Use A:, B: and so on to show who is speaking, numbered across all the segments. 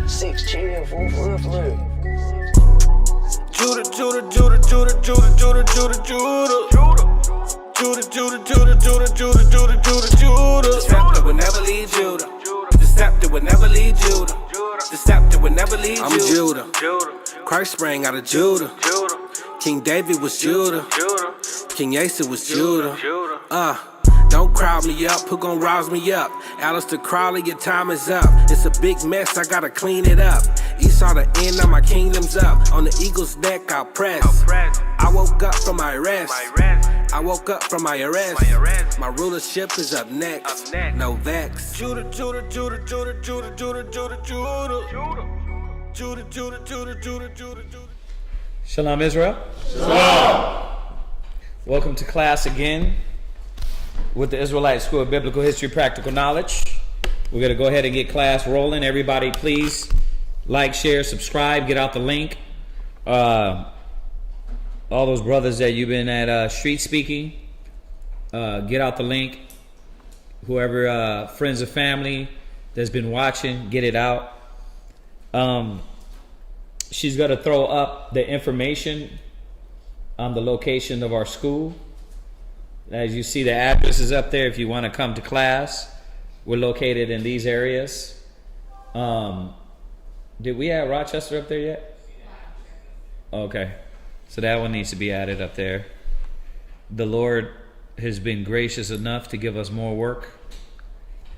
A: Six chill, for real.
B: Judah. The scepter will never leave Judah. The scepter will never leave Judah. The scepter will never leave Judah. I'm Judah. Christ sprang out of Judah. King David was Judah. King Asa was Judah. Don't crowd me up, who gon' rouse me up? Alistair Crowley, your time is up. It's a big mess, I gotta clean it up. Esau, the end of my kingdom's up. On the eagle's neck, I'll press. I woke up from my rest. My rulership is up next. No vex. Judah.
C: Shalom, Israel.
D: Shalom.
C: Welcome to class again with the Israelite School of Biblical History Practical Knowledge. We're going to go ahead and get class rolling. Everybody, please like, share, subscribe, get out the link. All those brothers that you've been at street speaking, get out the link. Whoever, friends or family that's been watching, get it out. She's going to throw up the information on the location of our school. As you see, the address is up there if you want to come to class. We're located in these areas. Did we add Rochester up there yet? Okay. So that one needs to be added up there. The Lord has been gracious enough to give us more work.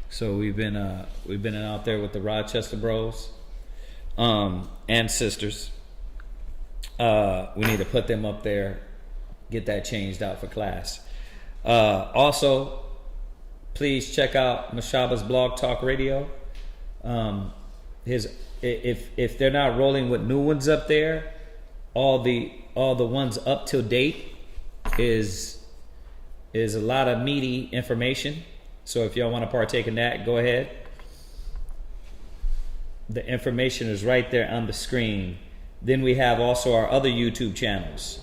C: So we've been out there with the Rochester bros and sisters. We need to put them up there, get that changed out for class. Also, please check out Mashaba's Blog Talk Radio. If they're not rolling with new ones up there, all the ones up to date is a lot of meaty information. So if y'all want to partake in that, go ahead. The information is right there on the screen. Then we have also our other YouTube channels.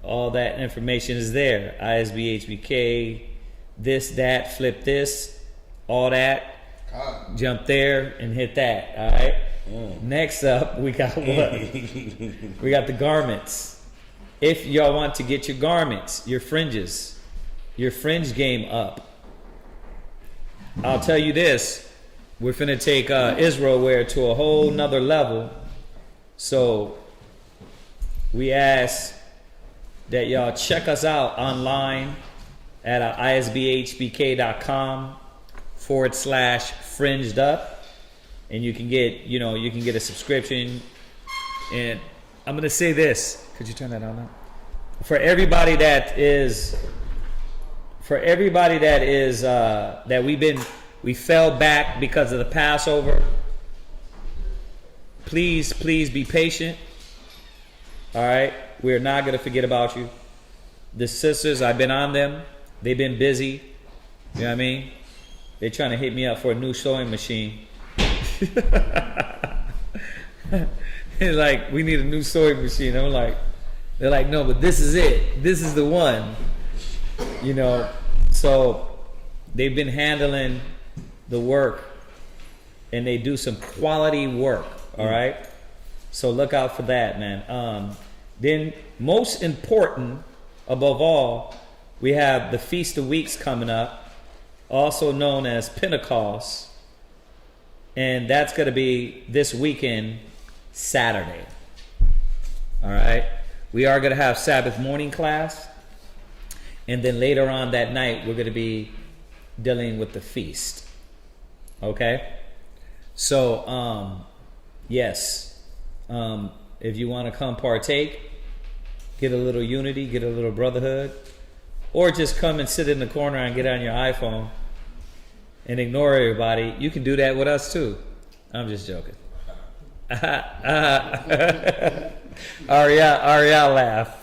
C: All that information is there. ISB, HBK, this, that, flip this, all that. Jump there and hit that. All right. Next up, we got what? We got the garments. If y'all want to get your garments, your fringes, your fringe game up, I'll tell you this: we're finna take Israel wear to a whole nother level. So we ask that y'all check us out online at isbhbk.com/fringed up, and you can get a subscription. And I'm gonna say this: could you turn that on now? For everybody that we fell back because of the Passover. Please be patient. All right, we're not gonna forget about you. The sisters, I've been on them. They've been busy. You know what I mean? They're trying to hit me up for a new sewing machine. It's like, we need a new sewing machine. I'm like, they're like, no, but this is it. This is the one. You know, so they've been handling the work, and they do some quality work. All right, so look out for that, man. Then, most important, above all, we have the Feast of Weeks coming up, also known as Pentecost, and that's going to be this weekend, Saturday. All right, we are going to have Sabbath morning class, and then later on that night, we're going to be dealing with the feast. Okay, so yes, if you want to come partake, get a little unity, get a little brotherhood, or just come and sit in the corner and get on your iPhone and ignore everybody, you can do that with us too. I'm just joking. Ahrayah laugh.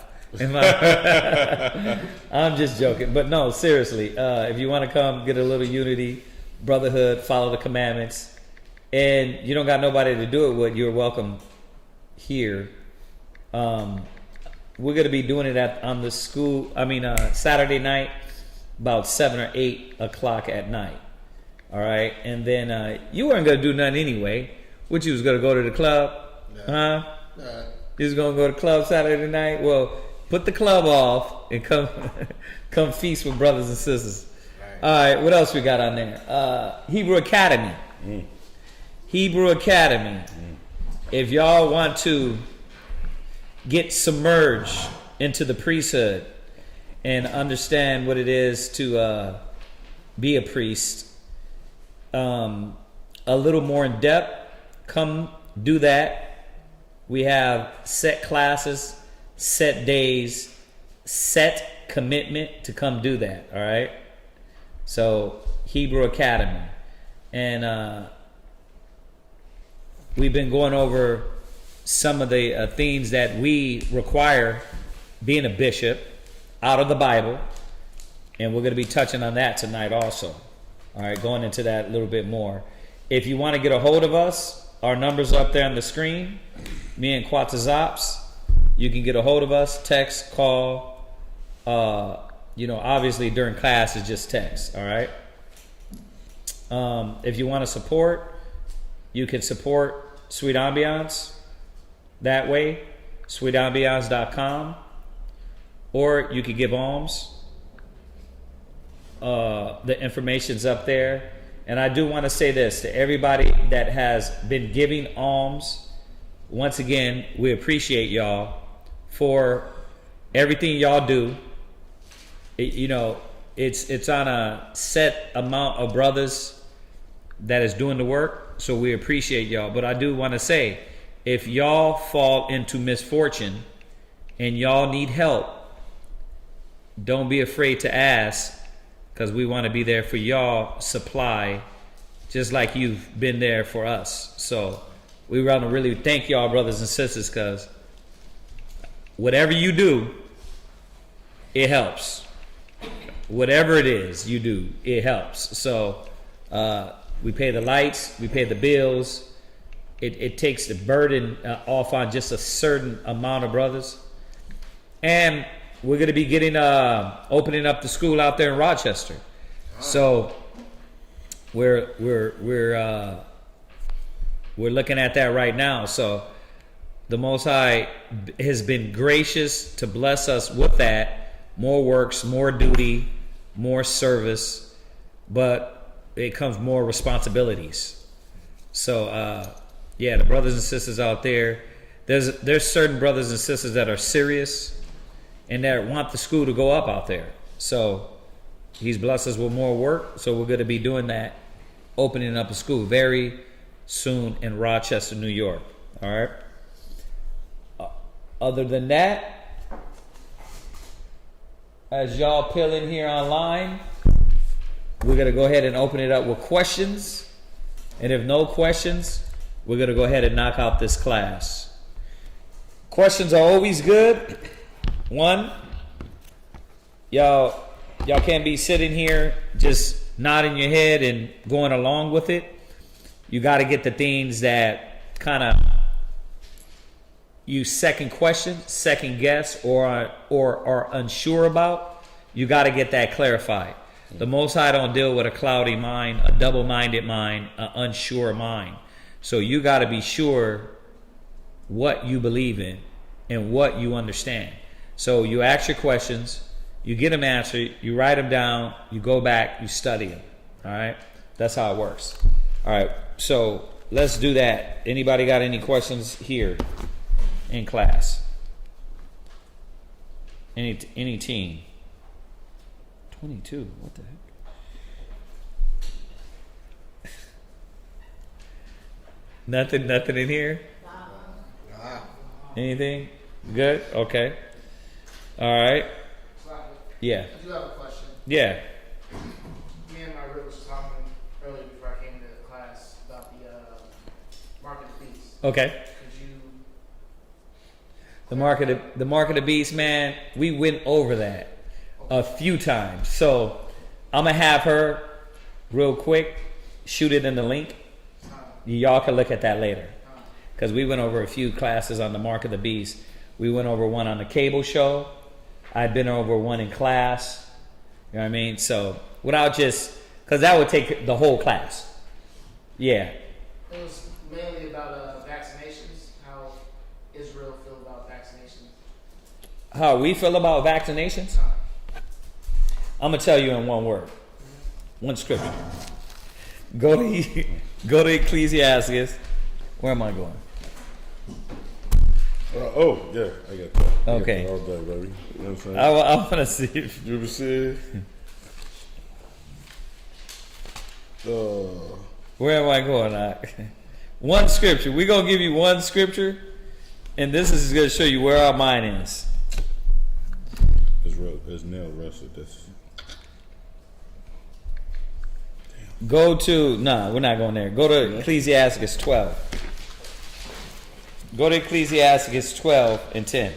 C: I'm just joking, but no, seriously, if you want to come get a little unity, brotherhood, follow the commandments, and you don't got nobody to do it with, you're welcome here. We're going to be doing it on the Saturday night, about 7 or 8 o'clock at night. All right, and then you weren't going to do nothing anyway. What, you was going to go to the club?
D: Nah.
C: Huh?
D: Nah.
C: You was going to go to the club Saturday night? Well, put the club off and come come feast with brothers and sisters.
D: Right.
C: All right, what else we got on there? Hebrew Academy. Hebrew Academy. If y'all want to get submerged into the priesthood and understand what it is to be a priest a little more in depth, come do that. We have set classes, set days, set commitment to come do that. All right. So Hebrew Academy, and we've been going over some of the things that we require being a bishop out of the Bible, and we're going to be touching on that tonight also. All right, going into that a little bit more. If you want to get a hold of us, our number's up there on the screen. Me and Chaazaqya, you can get a hold of us, text, call. Obviously during class it's just text. All right. If you want to support, you can support Sweet Ambiance that way, sweetambiance.com, or you could give alms. The information's up there. And I do want to say this to everybody that has been giving alms. Once again, we appreciate y'all for everything y'all do. It's on a set amount of brothers that is doing the work, so we appreciate y'all. But I do want to say, if y'all fall into misfortune and y'all need help, don't be afraid to ask, because we want to be there for y'all supply, just like you've been there for us. So we want to really thank y'all, brothers and sisters, because whatever you do, it helps. Whatever it is you do, it helps. So we pay the lights, we pay the bills. It takes the burden off on just a certain amount of brothers. And we're going to be getting opening up the school out there in Rochester. So we're looking at that right now. So the Most High has been gracious to bless us with that. More works, more duty, more service, but it comes more responsibilities. So the brothers and sisters out there, there's certain brothers and sisters that are serious and that want the school to go up out there. So he's blessed us with more work. So we're going to be doing that, opening up a school very soon in Rochester, New York. All right. Other than that, as y'all peel in here online, we're going to go ahead and open it up with questions. And if no questions, we're going to go ahead and knock out this class. Questions are always good. One, y'all can't be sitting here just nodding your head and going along with it. You got to get the things that kind of you second guess, or are unsure about. You got to get that clarified. The Most High don't deal with a cloudy mind, a double-minded mind, an unsure mind. So you got to be sure what you believe in and what you understand. So you ask your questions, you get them answered, you write them down, you go back, you study them. All right? That's how it works. All right, so let's do that. Anybody got any questions here in class? Any team? 22, what the heck? Nothing in here?
D: Nah.
C: Anything? Good? Okay. All right. Yeah.
E: I do have a question.
C: Yeah.
E: Me and my rib was talking earlier before I came to class about the market of beasts.
C: Okay.
E: Could you?
C: The mark of the beast, man. We went over that a few times. So I'm gonna have her real quick shoot it in the link. Y'all can look at that later. Because we went over a few classes on the mark of the beast. We went over one on the cable show. I've been over one in class. You know what I mean? So without just, because that would take the whole class. Yeah.
E: It was mainly about vaccinations, how Israel feel about vaccinations.
C: How we feel about vaccinations? I'm going to tell you in one word. One scripture. Go to Ecclesiasticus. Where am I going?
D: Oh, yeah, I got that.
C: Okay.
D: I got that all day, baby. You know what I'm saying?
C: I want to see if
D: You ever see it?
C: where am I going? One scripture. We're going to give you one scripture, and this is going to show you where our mind is.
D: It's nail rested. That's
C: Go to, we're not going there. Go to Ecclesiasticus 12. Go to Ecclesiasticus 12 and 10.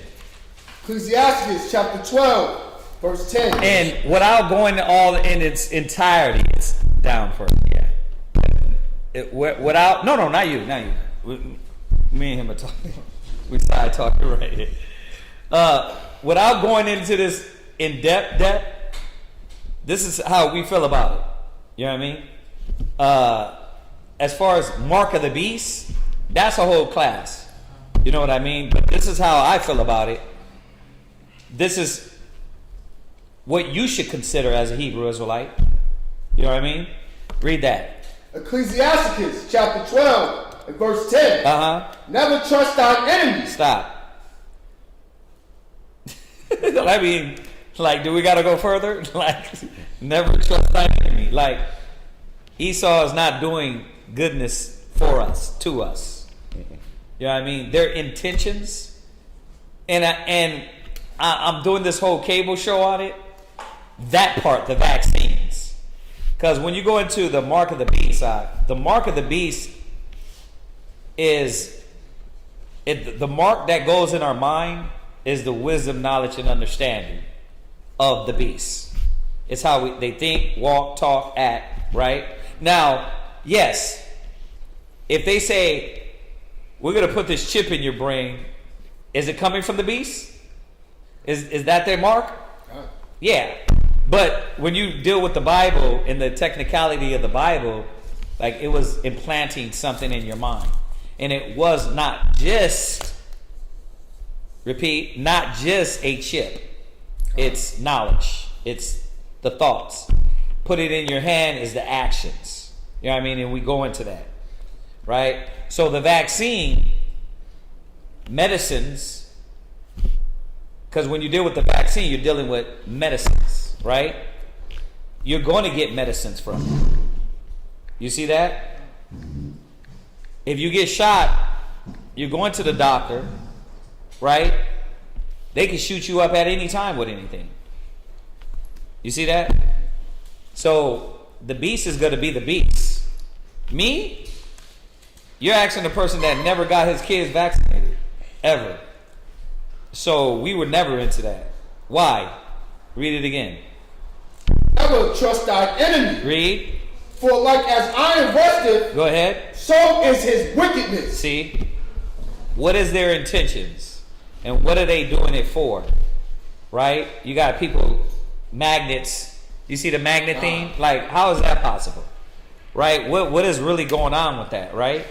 F: Ecclesiasticus chapter 12, verse 10.
C: And without going all in its entirety, it's down first. Yeah. Without, no, not you. Me and him are talking. We side talking right here. Without going into this in depth, this is how we feel about it. You know what I mean? As far as mark of the beast, that's a whole class. You know what I mean? But this is how I feel about it. This is what you should consider as a Hebrew Israelite. You know what I mean? Read that.
F: Ecclesiasticus chapter 12 and verse 10. Never trust thine enemies.
C: Stop. I mean, like, do we got to go further? Like, never trust thine enemy. Like, Esau is not doing goodness for us, to us. You know what I mean? Their intentions, and I'm doing this whole cable show on it. That part, the vaccines, because when you go into the mark of the beast, the mark of the beast is the mark that goes in our mind is the wisdom, knowledge, and understanding of the beast. It's how they think, walk, talk, act. Right now, yes, if they say, we're going to put this chip in your brain, is it coming from the beast? Is that their mark? Yeah. But when you deal with the Bible and the technicality of the Bible, like, it was implanting something in your mind. And it was not just, not just a chip. It's knowledge. It's the thoughts. Put it in your hand is the actions. You know what I mean? And we go into that. Right? So the vaccine, medicines, because when you deal with the vaccine, you're dealing with medicines, right? You're going to get medicines from it. You see that? If you get shot, you're going to the doctor, right? They can shoot you up at any time with anything. You see that? So the beast is going to be the beast. Me? You're asking the person that never got his kids vaccinated, ever. So we were never into that. Why? Read it again.
F: Never trust thine enemy.
C: Read.
F: For like as iron rusteth,
C: Go ahead.
F: so is his wickedness.
C: See? What is their intentions? And what are they doing it for? Right? You got people, magnets. You see the magnet thing? Like, how is that possible? Right? What is really going on with that, right?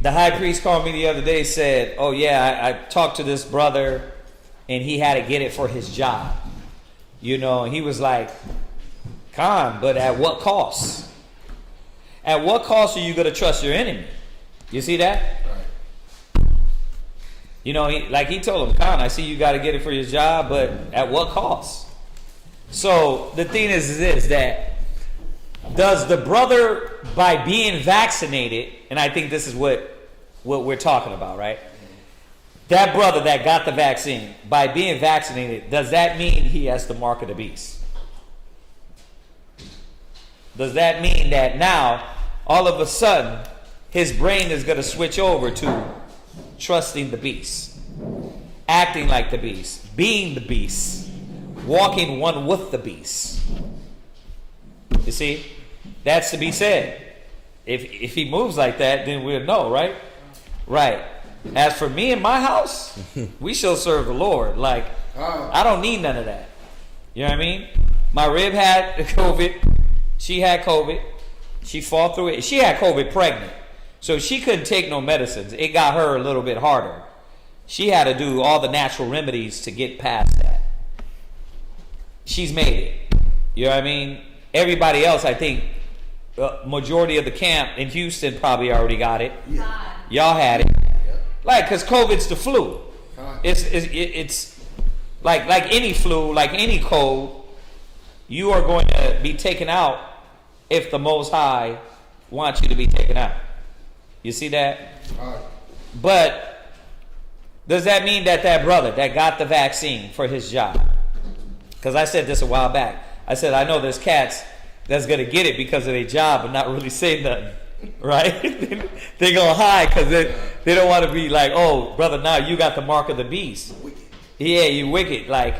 C: The high priest called me the other day, said, oh yeah, I talked to this brother and he had to get it for his job. You know, he was like, Khan, but at what cost? At what cost are you going to trust your enemy? You see that? Right. You know, he told him, Khan, I see you got to get it for your job, but at what cost? So the thing is this, that does the brother, by being vaccinated, and I think this is what we're talking about, right? That brother that got the vaccine, by being vaccinated, does that mean he has the mark of the beast? Does that mean that now, all of a sudden, his brain is going to switch over to trusting the beast, acting like the beast, being the beast, walking one with the beast. You see, that's to be said. If he moves like that, then we'll know, right? Right. As for me and my house, we shall serve the Lord. Like, I don't need none of that. You know what I mean? My rib had COVID. She had COVID. She fought through it. She had COVID pregnant. So she couldn't take no medicines. It got her a little bit harder. She had to do all the natural remedies to get past that. She's made it. You know what I mean? Everybody else, I think, majority of the camp in Houston probably already got it. Yeah. Y'all had it. Like, because COVID's the flu. It's like any flu, like any cold, you are going to be taken out if the Most High wants you to be taken out. You see that? But does that mean that brother that got the vaccine for his job? Because I said this a while back. I said, I know there's cats that's going to get it because of their job but not really say nothing. Right? They're going to hide because they don't want to be like, oh, brother, now you got the mark of the beast. Wicked. Yeah, you wicked. Like,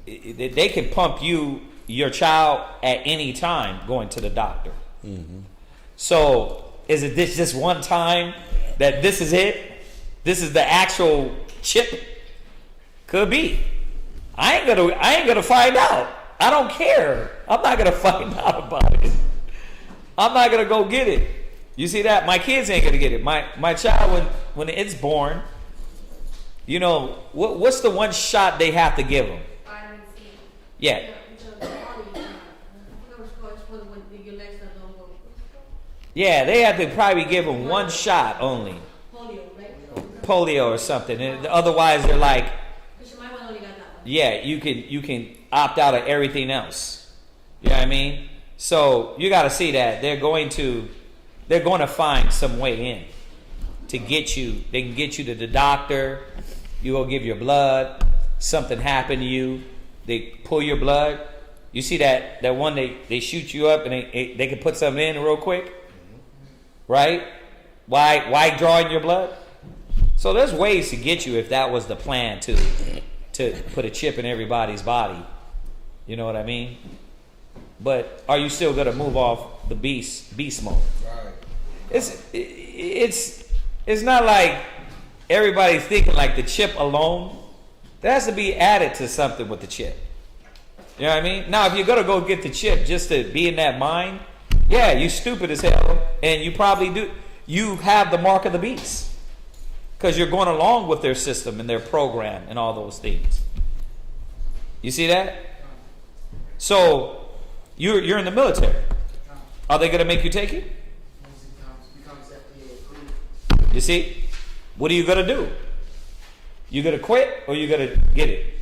C: they can pump your child at any time going to the doctor. Mm-hmm. So, is it this one time that this is it? This is the actual chip? Could be. I ain't gonna find out. I don't care. I'm not gonna find out about it. I'm not gonna go get it. You see that? My kids ain't gonna get it. My child, when it's born, you know, what's the one shot they have to give them? Vitamin C. Yeah. Yeah, they have to probably give them one shot only. Polio or something. And otherwise, they're like, yeah, you can opt out of everything else. You know what I mean? So you got to see that they're going to find some way in to get you. They can get you to the doctor. You go give your blood. Something happened to you. They pull your blood. You see that one they shoot you up and they can put something in real quick, right? Why drawing your blood? So there's ways to get you if that was the plan to put a chip in everybody's body. You know what I mean? But are you still gonna move off the beast mode? Right. It's not like everybody's thinking like the chip alone. There has to be added to something with the chip. You know what I mean? Now, if you're gonna go get the chip just to be in that mind, yeah, you stupid as hell, and you probably do. You have the mark of the beast because you're going along with their system and their program and all those things. You see that? So you're in the military. Are they gonna make you take it? You see? What are you gonna do? You gonna quit or you gonna get it?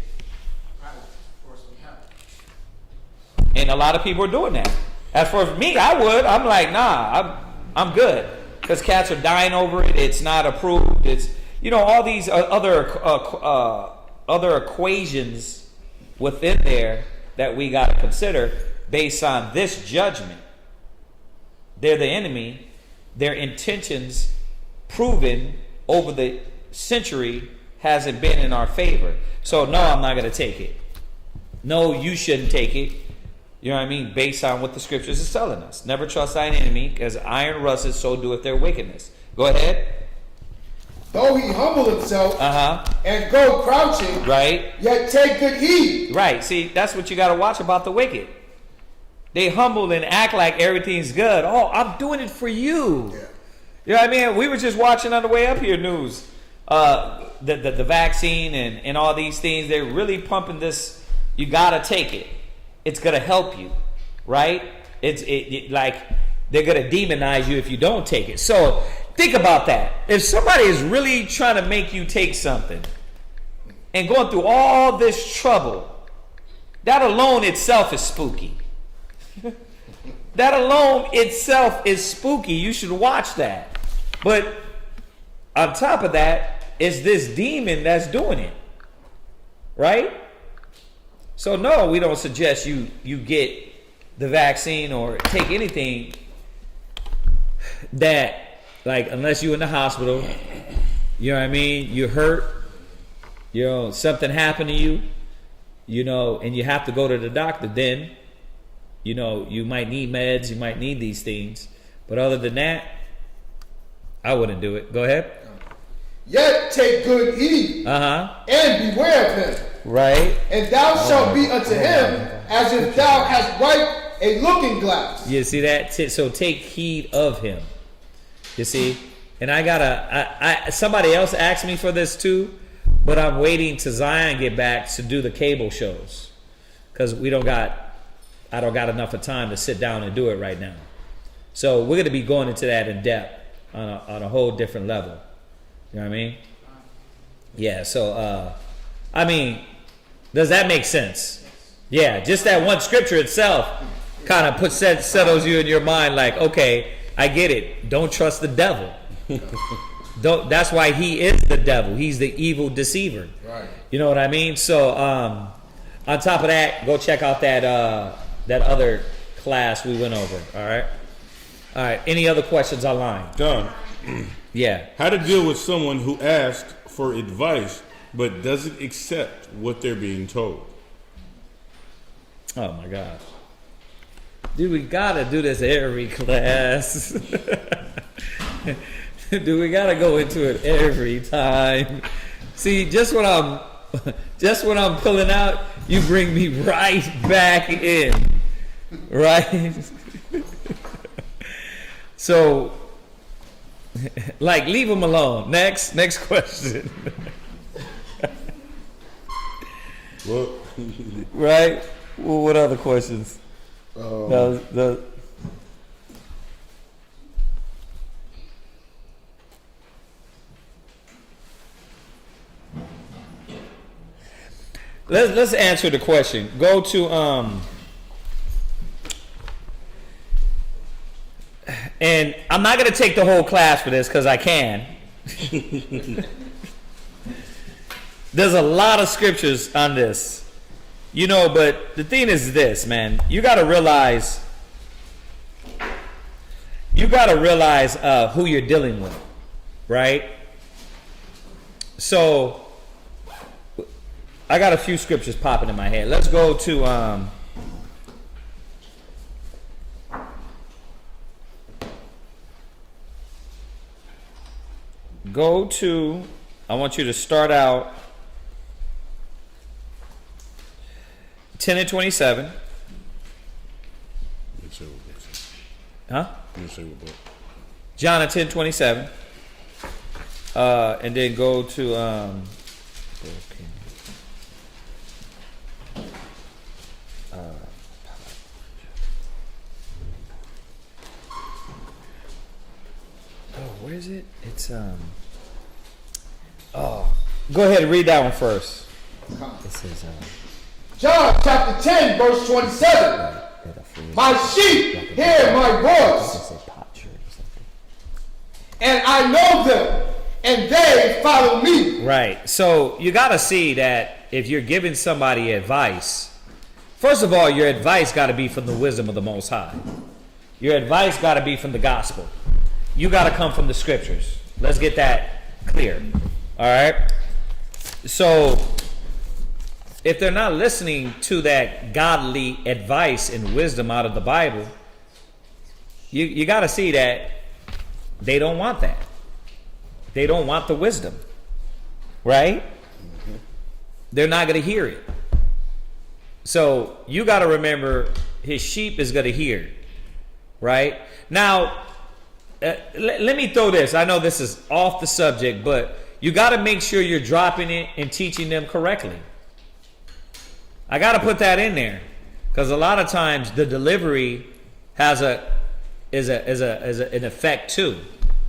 C: And a lot of people are doing that. As for me, I would. I'm like, nah, I'm good. Because cats are dying over it. It's not approved. It's, you know, all these other equations within there that we got to consider based on this judgment. They're the enemy. Their intentions proven over the century hasn't been in our favor. So no, I'm not going to take it. No, you shouldn't take it. You know what I mean? Based on what the scriptures is telling us. Never trust thine enemy, because iron rusteth, so doeth their wickedness. Go ahead.
F: Though he humble himself and go crouching, right? Yet take good heed.
C: Right. See, that's what you got to watch about the wicked. They humble and act like everything's good. Oh, I'm doing it for you. Yeah. You know what I mean? We were just watching on the way up here news. The vaccine and all these things. They're really pumping this. You got to take it. It's going to help you, right? It's like they're going to demonize you if you don't take it. So think about that. If somebody is really trying to make you take something and going through all this trouble, that alone itself is spooky. That alone itself is spooky. You should watch that. But on top of that is this demon that's doing it, right? So no, we don't suggest you get the vaccine or take anything that, like, unless you're in the hospital, you know what I mean? You're hurt, you know, something happened to you, and you have to go to the doctor, then, you might need meds, you might need these things. But other than that, I wouldn't do it. Go ahead.
F: Yet take good heed, and beware of him.
C: Right.
F: And thou shalt be unto him as if thou hast wiped a looking glass.
C: You see that? So take heed of him. You see? And I somebody else asked me for this too, but I'm waiting to Zion get back to do the cable shows. Because I don't got enough of time to sit down and do it right now. So we're going to be going into that in depth on a whole different level. You know what I mean? Yeah, so, does that make sense? Yeah, just that one scripture itself kind of settles you in your mind like, okay, I get it. Don't trust the devil. That's why he is the devil. He's the evil deceiver.
F: Right.
C: You know what I mean? So, on top of that, go check out that other class we went over. All right. Any other questions online?
D: John.
C: Yeah.
D: How to deal with someone who asks for advice but doesn't accept what they're being told.
C: Oh my God. Dude, we gotta do this every class. Dude, we gotta go into it every time. See, just when I'm pulling out, you bring me right back in. Right? So, like, leave them alone. Next question.
D: What?
C: Right? Well, what other questions? Let's answer the question. Go to and I'm not going to take the whole class for this because I can. There's a lot of scriptures on this. But the thing is this, man. You got to realize who you're dealing with, right? So I got a few scriptures popping in my head. Let's go to I want you to start out 10 and 27. Huh? John 10:27. And then go to where is it? It's go ahead and read that one first. It says
F: John chapter 10, verse 27. My sheep hear my voice, and I know them, and they follow me.
C: Right. So you got to see that if you're giving somebody advice, first of all, your advice got to be from the wisdom of the Most High. Your advice got to be from the gospel. You got to come from the scriptures. Let's get that clear. All right. So if they're not listening to that godly advice and wisdom out of the Bible, you got to see that they don't want that. They don't want the wisdom, right? They're not going to hear it. So you got to remember, his sheep is going to hear, right? Now, let me throw this. I know this is off the subject, but you got to make sure you're dropping it and teaching them correctly. I got to put that in there, because a lot of times the delivery has an effect too,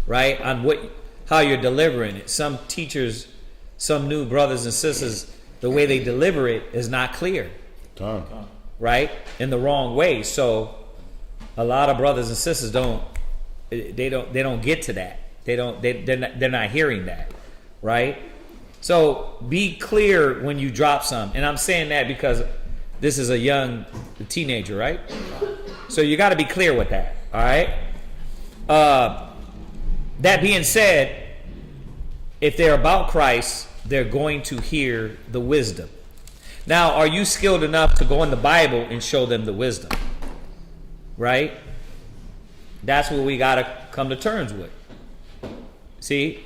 C: right? On how you're delivering it. Some teachers, some new brothers and sisters, the way they deliver it is not clear, right? In the wrong way. So a lot of brothers and sisters don't get to that. They're not hearing that, right? So be clear when you drop some. And I'm saying that because this is a young teenager, right? So you got to be clear with that, all right? That being said, if they're about Christ, they're going to hear the wisdom. Now, are you skilled enough to go in the Bible and show them the wisdom? Right? That's what we got to come to terms with. See?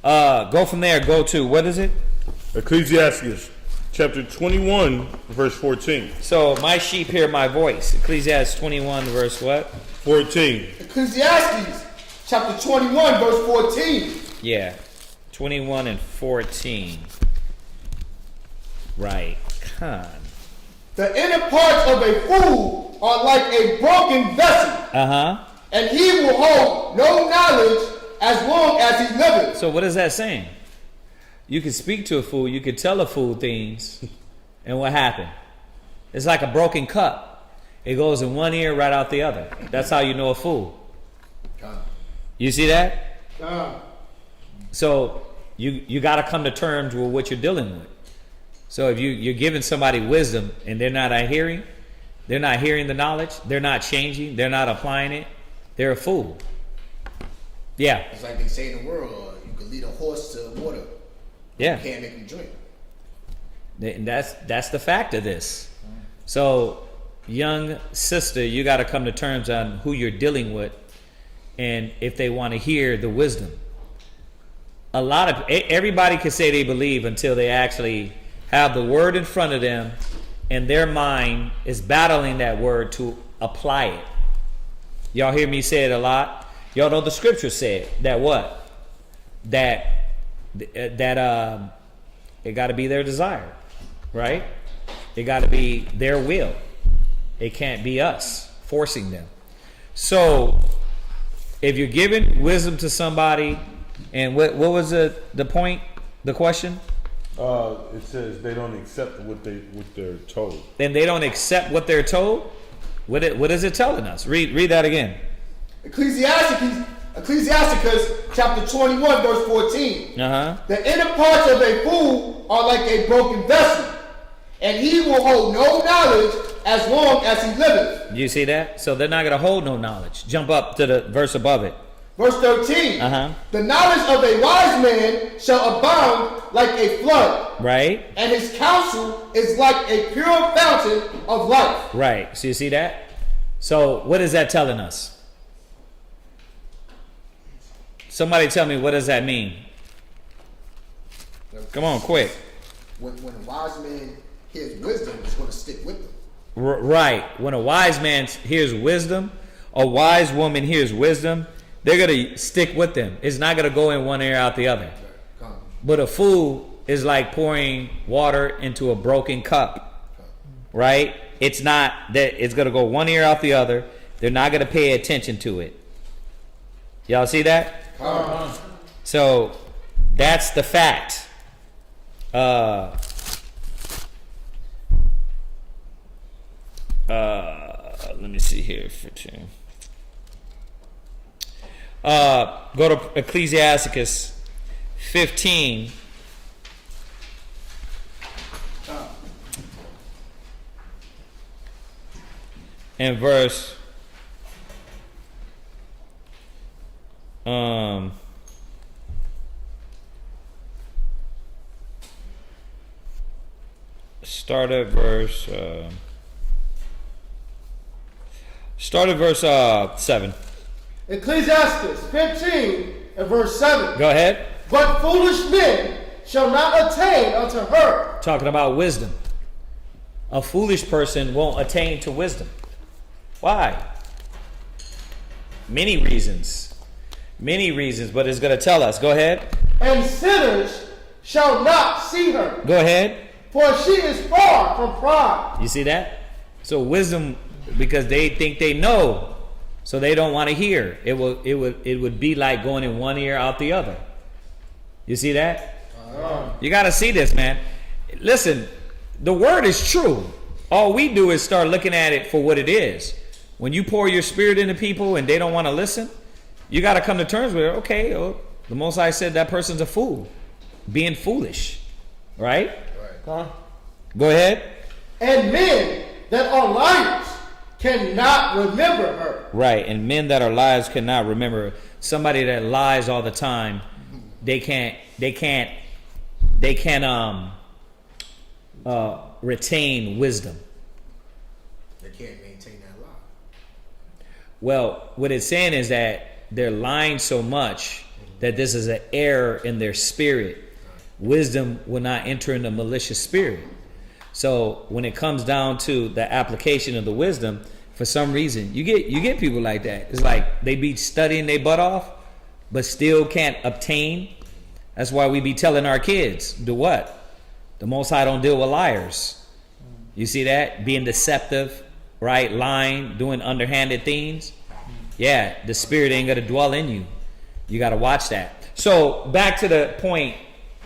C: Go from there. Go to, what is it?
D: Ecclesiasticus chapter 21, verse 14.
C: So, my sheep hear my voice. Ecclesiastes 21, verse what?
D: 14.
F: Ecclesiastes chapter 21, verse 14.
C: Yeah. 21 and 14. Right. Con.
F: The inner parts of a fool are like a broken vessel.
C: Uh-huh.
F: And he will hold no knowledge as long as he liveth.
C: So what is that saying? You can speak to a fool, you can tell a fool things, and what happened? It's like a broken cup. It goes in one ear, right out the other. That's how you know a fool. You see that? So you got to come to terms with what you're dealing with. So if you're giving somebody wisdom and they're not hearing the knowledge, they're not changing, they're not applying it, they're a fool. Yeah.
F: It's like they say in the world, you can lead a horse to water.
C: Yeah.
F: You can't make him drink.
C: And that's the fact of this. So, young sister, you got to come to terms on who you're dealing with and if they want to hear the wisdom. Everybody can say they believe until they actually have the word in front of them and their mind is battling that word to apply it. Y'all hear me say it a lot. Y'all know the scripture said that what? That it got to be their desire, right? It got to be their will. It can't be us forcing them. So if you're giving wisdom to somebody, and what was the point, the question?
D: It says they don't accept what they're told.
C: And they don't accept what they're told? What is it telling us? Read that again.
F: Ecclesiasticus chapter 21, verse 14.
C: Uh-huh.
F: The inner parts of a fool are like a broken vessel, and he will hold no knowledge as long as he liveth.
C: You see that? So they're not going to hold no knowledge. Jump up to the verse above it.
F: Verse 13.
C: Uh-huh.
F: The knowledge of a wise man shall abound like a flood.
C: Right.
F: And his counsel is like a pure fountain of life.
C: Right. So you see that? So what is that telling us? Somebody tell me, what does that mean? Come on, quick.
F: When a wise man hears wisdom, it's going to stick with them.
C: Right. When a wise man hears wisdom, a wise woman hears wisdom, they're going to stick with them. It's not going to go in one ear out the other. But a fool is like pouring water into a broken cup. Right? It's not that it's going to go one ear out the other. They're not going to pay attention to it. Y'all see that? So that's the fact. Let me see here for two. Go to Ecclesiasticus 15. And verse start at verse 7.
F: Ecclesiastes 15 and verse 7.
C: Go ahead.
F: But foolish men shall not attain unto her.
C: Talking about wisdom. A foolish person won't attain to wisdom. Why? Many reasons, but it's going to tell us. Go ahead.
F: And sinners shall not see her.
C: Go ahead.
F: For she is far from pride.
C: You see that? So wisdom, because they think they know, so they don't want to hear. It would be like going in one ear out the other. You see that? You got to see this, man. Listen, the word is true. All we do is start looking at it for what it is. When you pour your spirit into people and they don't want to listen, you got to come to terms with it. Okay, the Most High said that person's a fool, being foolish, right? Go ahead.
F: And men that are liars cannot remember her.
C: Right, and men that are liars cannot remember her. Somebody that lies all the time, they can't retain wisdom.
F: They can't maintain that lie.
C: Well, what it's saying is that they're lying so much that this is an error in their spirit. Wisdom will not enter in a malicious spirit. So when it comes down to the application of the wisdom, for some reason, you get people like that. It's like they be studying their butt off, but still can't obtain. That's why we be telling our kids, do what? The Most High don't deal with liars. You see that? Being deceptive, right? Lying, doing underhanded things. Yeah, the spirit ain't going to dwell in you. You got to watch that. So back to the point.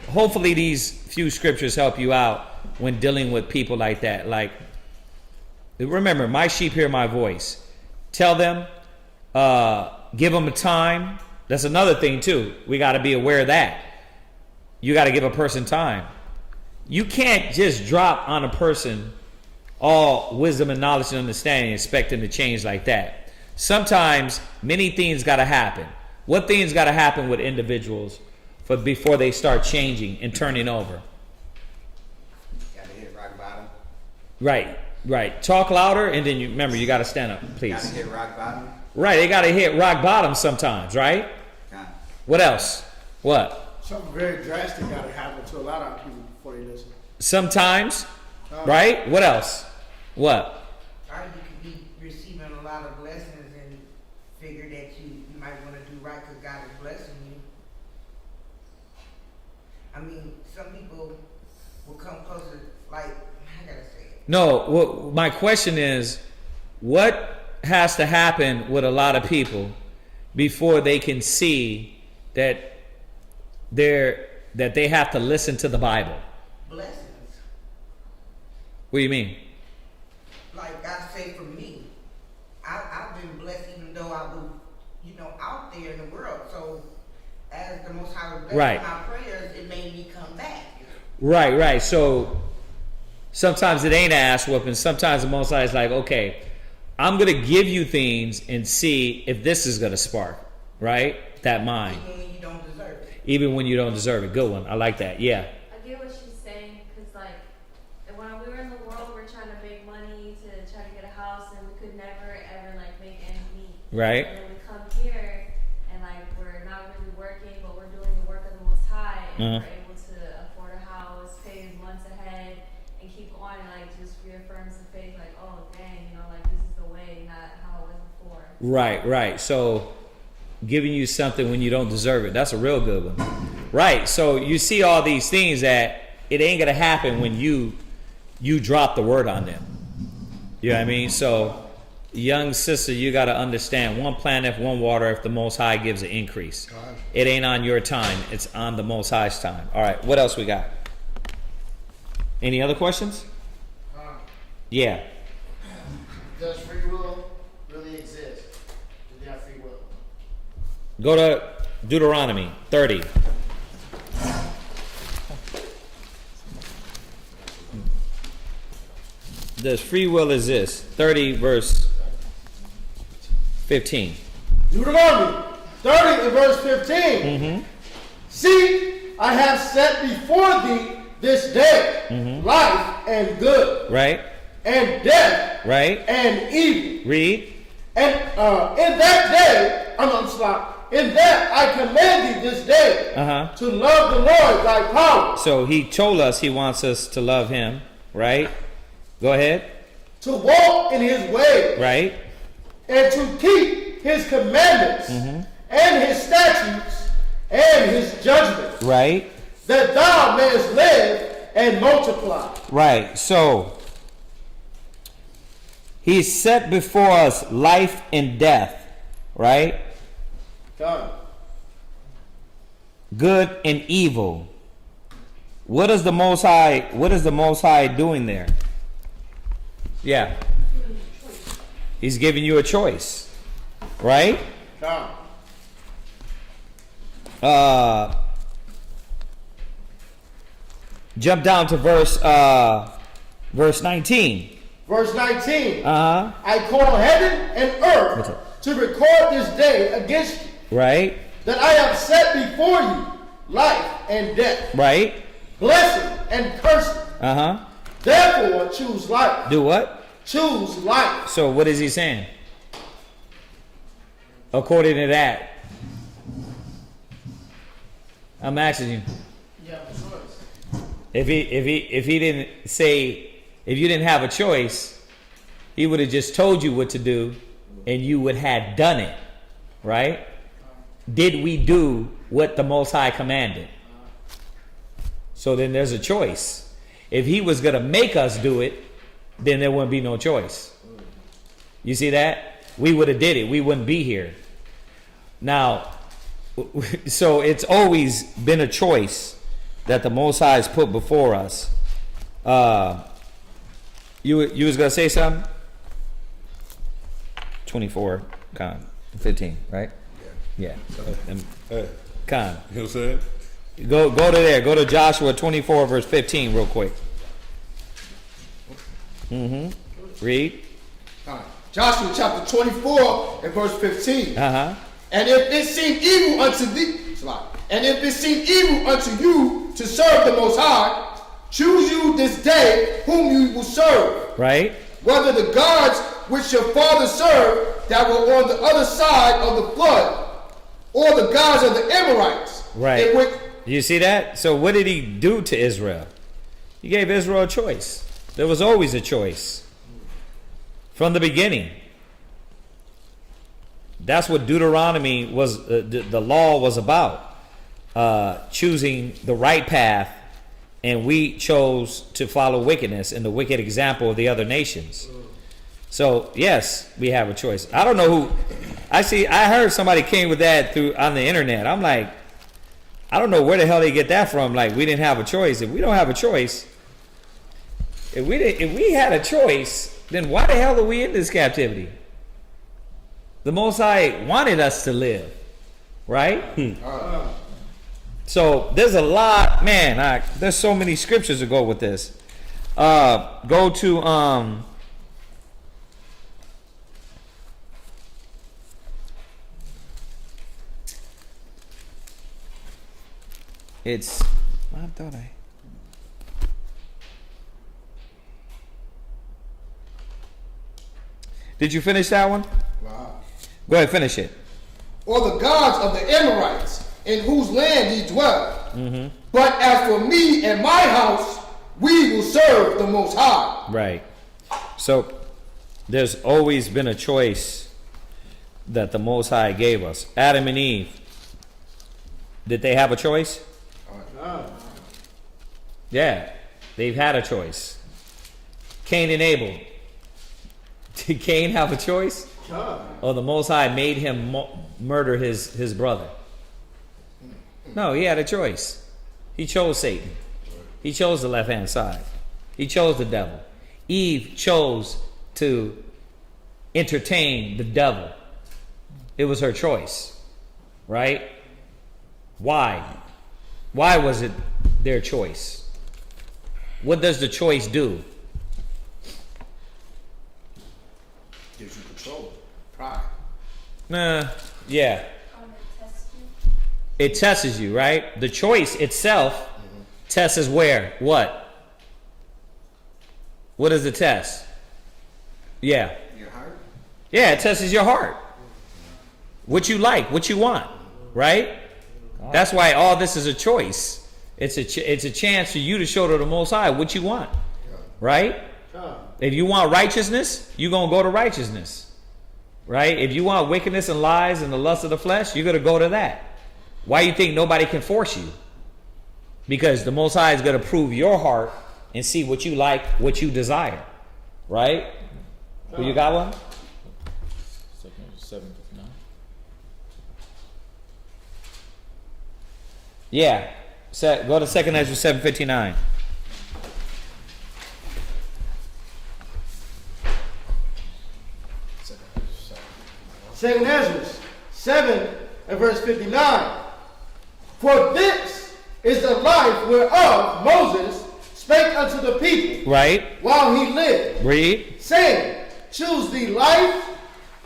C: Hopefully these few scriptures help you out when dealing with people like that. Like, remember, my sheep hear my voice. Tell them, give them a time. That's another thing too. We got to be aware of that. You got to give a person time. You can't just drop on a person all wisdom and knowledge and understanding and expect them to change like that. Sometimes many things got to happen. What things got to happen with individuals before they start changing and turning over?
G: Gotta hit rock bottom.
C: Right. Talk louder, and then you remember you got to stand up, please.
G: Gotta hit rock bottom.
C: Right, they got to hit rock bottom sometimes, right?
G: Kinda.
C: What else? What?
F: Something very drastic got to happen to a lot of people before they listen.
C: Sometimes, right? What else? What?
H: Or you could be receiving a lot of blessings and figure that you might want to do right because God is blessing you. I mean, some people will come closer, like, I gotta say it.
C: No, my question is, what has to happen with a lot of people before they can see that they have to listen to the Bible?
H: Blessings.
C: What do you mean?
H: Like I say for me, I've been blessed even though I was, out there in the world. So as the Most High was blessing my prayers, it made me come back.
C: Right. So sometimes it ain't ass whooping. Sometimes the Most High is like, okay, I'm going to give you things and see if this is going to spark, right? That mind.
H: Even when you don't deserve it.
C: Even when you don't deserve it. Good one. I like that. Yeah.
I: I get what she's saying, because when we were in the world, we're trying to make money to try to get a house, and we could never ever make ends meet.
C: Right.
I: And then we come here, and we're not really working, but we're doing the work of the Most High, and we're able to afford a house, pay months ahead, and keep going. Just reaffirms the faith. Oh dang, this is the way, not how it was before.
C: Right. So giving you something when you don't deserve it. That's a real good one. Right. So you see all these things that it ain't going to happen when you drop the word on them. You know what I mean? So young sister, you got to understand, one planteth, one water, if the Most High gives an increase. It ain't on your time. It's on the Most High's time. All right. What else we got? Any other questions? Yeah.
F: Does free will really exist? Do they have free will?
C: Go to Deuteronomy 30. Does free will exist? 30 verse 15.
F: Deuteronomy 30 and verse 15. See, I have set before thee this day life and good.
C: Right?
F: And death.
C: Right?
F: And evil.
C: Read.
F: And in that day, in that I command thee this day to love the Lord thy power.
C: So he told us he wants us to love him, right? Go ahead.
F: To walk in his ways.
C: Right.
F: And to keep his commandments and his statutes and his judgments.
C: Right.
F: That thou mayest live and multiply.
C: Right. So he set before us life and death, right?
F: Done.
C: Good and evil. What is the Most High doing there? Yeah. He's giving you a choice. Right?
F: Done.
C: Jump down to verse 19.
F: Verse 19.
C: I
F: call heaven and earth to record this day against you.
C: Right.
F: That I have set before you life and death.
C: Right.
F: Blessing and cursing. Therefore, choose life.
C: Do what?
F: Choose life.
C: So what is he saying? According to that, I'm asking you.
E: You have a choice.
C: If he didn't say, if you didn't have a choice, he would have just told you what to do, and you would have done it, right? Did we do what the Most High commanded? So then there's a choice. If he was going to make us do it, then there wouldn't be no choice. You see that? We would have did it. We wouldn't be here. Now, so it's always been a choice that the Most High has put before us. You was going to say something? 24, 15, right? Yeah.
D: Hey,
C: Con.
D: you know what I'm saying?
C: Go to there. Go to Joshua 24 verse 15 real quick. Read.
F: Joshua chapter 24 and verse 15.
C: Uh-huh.
F: And if it seem evil unto thee, and if it seem evil unto you to serve the Most High, choose you this day whom you will serve.
C: Right.
F: Whether the gods which your fathers served that were on the other side of the flood, or the gods of the Amorites.
C: Right.
F: in which
C: You see that? So what did he do to Israel? He gave Israel a choice. There was always a choice. From the beginning. That's what Deuteronomy was, the law was about. Choosing the right path, and we chose to follow wickedness and the wicked example of the other nations. So yes, we have a choice. I don't know who. I heard somebody came with that through on the internet. I'm like, I don't know where the hell they get that from. Like, we didn't have a choice. If we don't have a choice, if we had a choice, then why the hell are we in this captivity? The Most High wanted us to live, right? So there's a lot, man. There's so many scriptures to go with this. Go to it's. I thought I. Did you finish that one?
F: Wow.
C: Go ahead, finish it.
F: Or the gods of the Amorites, in whose land ye dwell. But as for me and my house, we will serve the Most High.
C: Right. So there's always been a choice that the Most High gave us. Adam and Eve, did they have a choice? Yeah, they've had a choice. Cain and Abel, did Cain have a choice? Or the Most High made him murder his brother? No, he had a choice. He chose Satan. He chose the left-hand side. He chose the devil. Eve chose to entertain the devil. It was her choice, right? Why? Why was it their choice? What does the choice do?
G: Gives you control. Pride.
C: Yeah. It tests you, right? The choice itself tests where? What? What is the test? Yeah.
G: Your heart?
C: Yeah, it tests your heart. What you like, what you want, right? That's why all this is a choice. It's a chance for you to show to the Most High what you want, right? If you want righteousness, you're going to go to righteousness, right? If you want wickedness and lies and the lust of the flesh, you're going to go to that. Why you think nobody can force you? Because the Most High is going to prove your heart and see what you like, what you desire, right? Who you got one?
J: 7:59.
C: Yeah. Go to 2 Ezra 7:59.
F: Second Ezra 7 and verse 59. For this is the life whereof Moses spake unto the people,
C: Right.
F: while he lived,
C: Read.
F: saying, choose thee life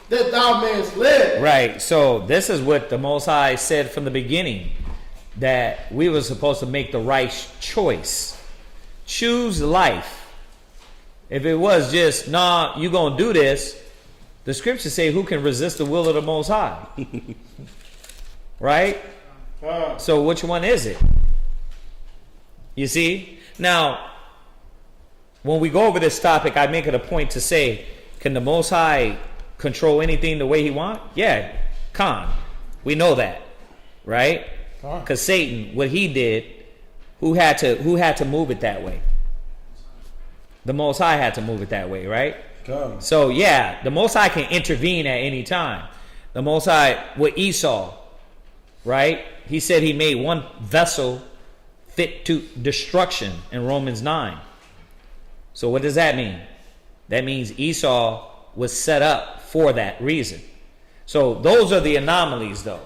F: that thou mayest live.
C: Right. So this is what the Most High said from the beginning, that we were supposed to make the right choice. Choose life. If it was just, nah, you gonna do this, the scriptures say who can resist the will of the Most High? Right? So which one is it? You see? Now, when we go over this topic, I make it a point to say, can the Most High control anything the way he wants? Yeah, we know that, right? Because Satan, what he did, who had to move it that way? The Most High had to move it that way, right? So yeah, the Most High can intervene at any time. The Most High with Esau, right? He said he made one vessel fit to destruction in Romans 9. So what does that mean? That means Esau was set up for that reason. So those are the anomalies, though.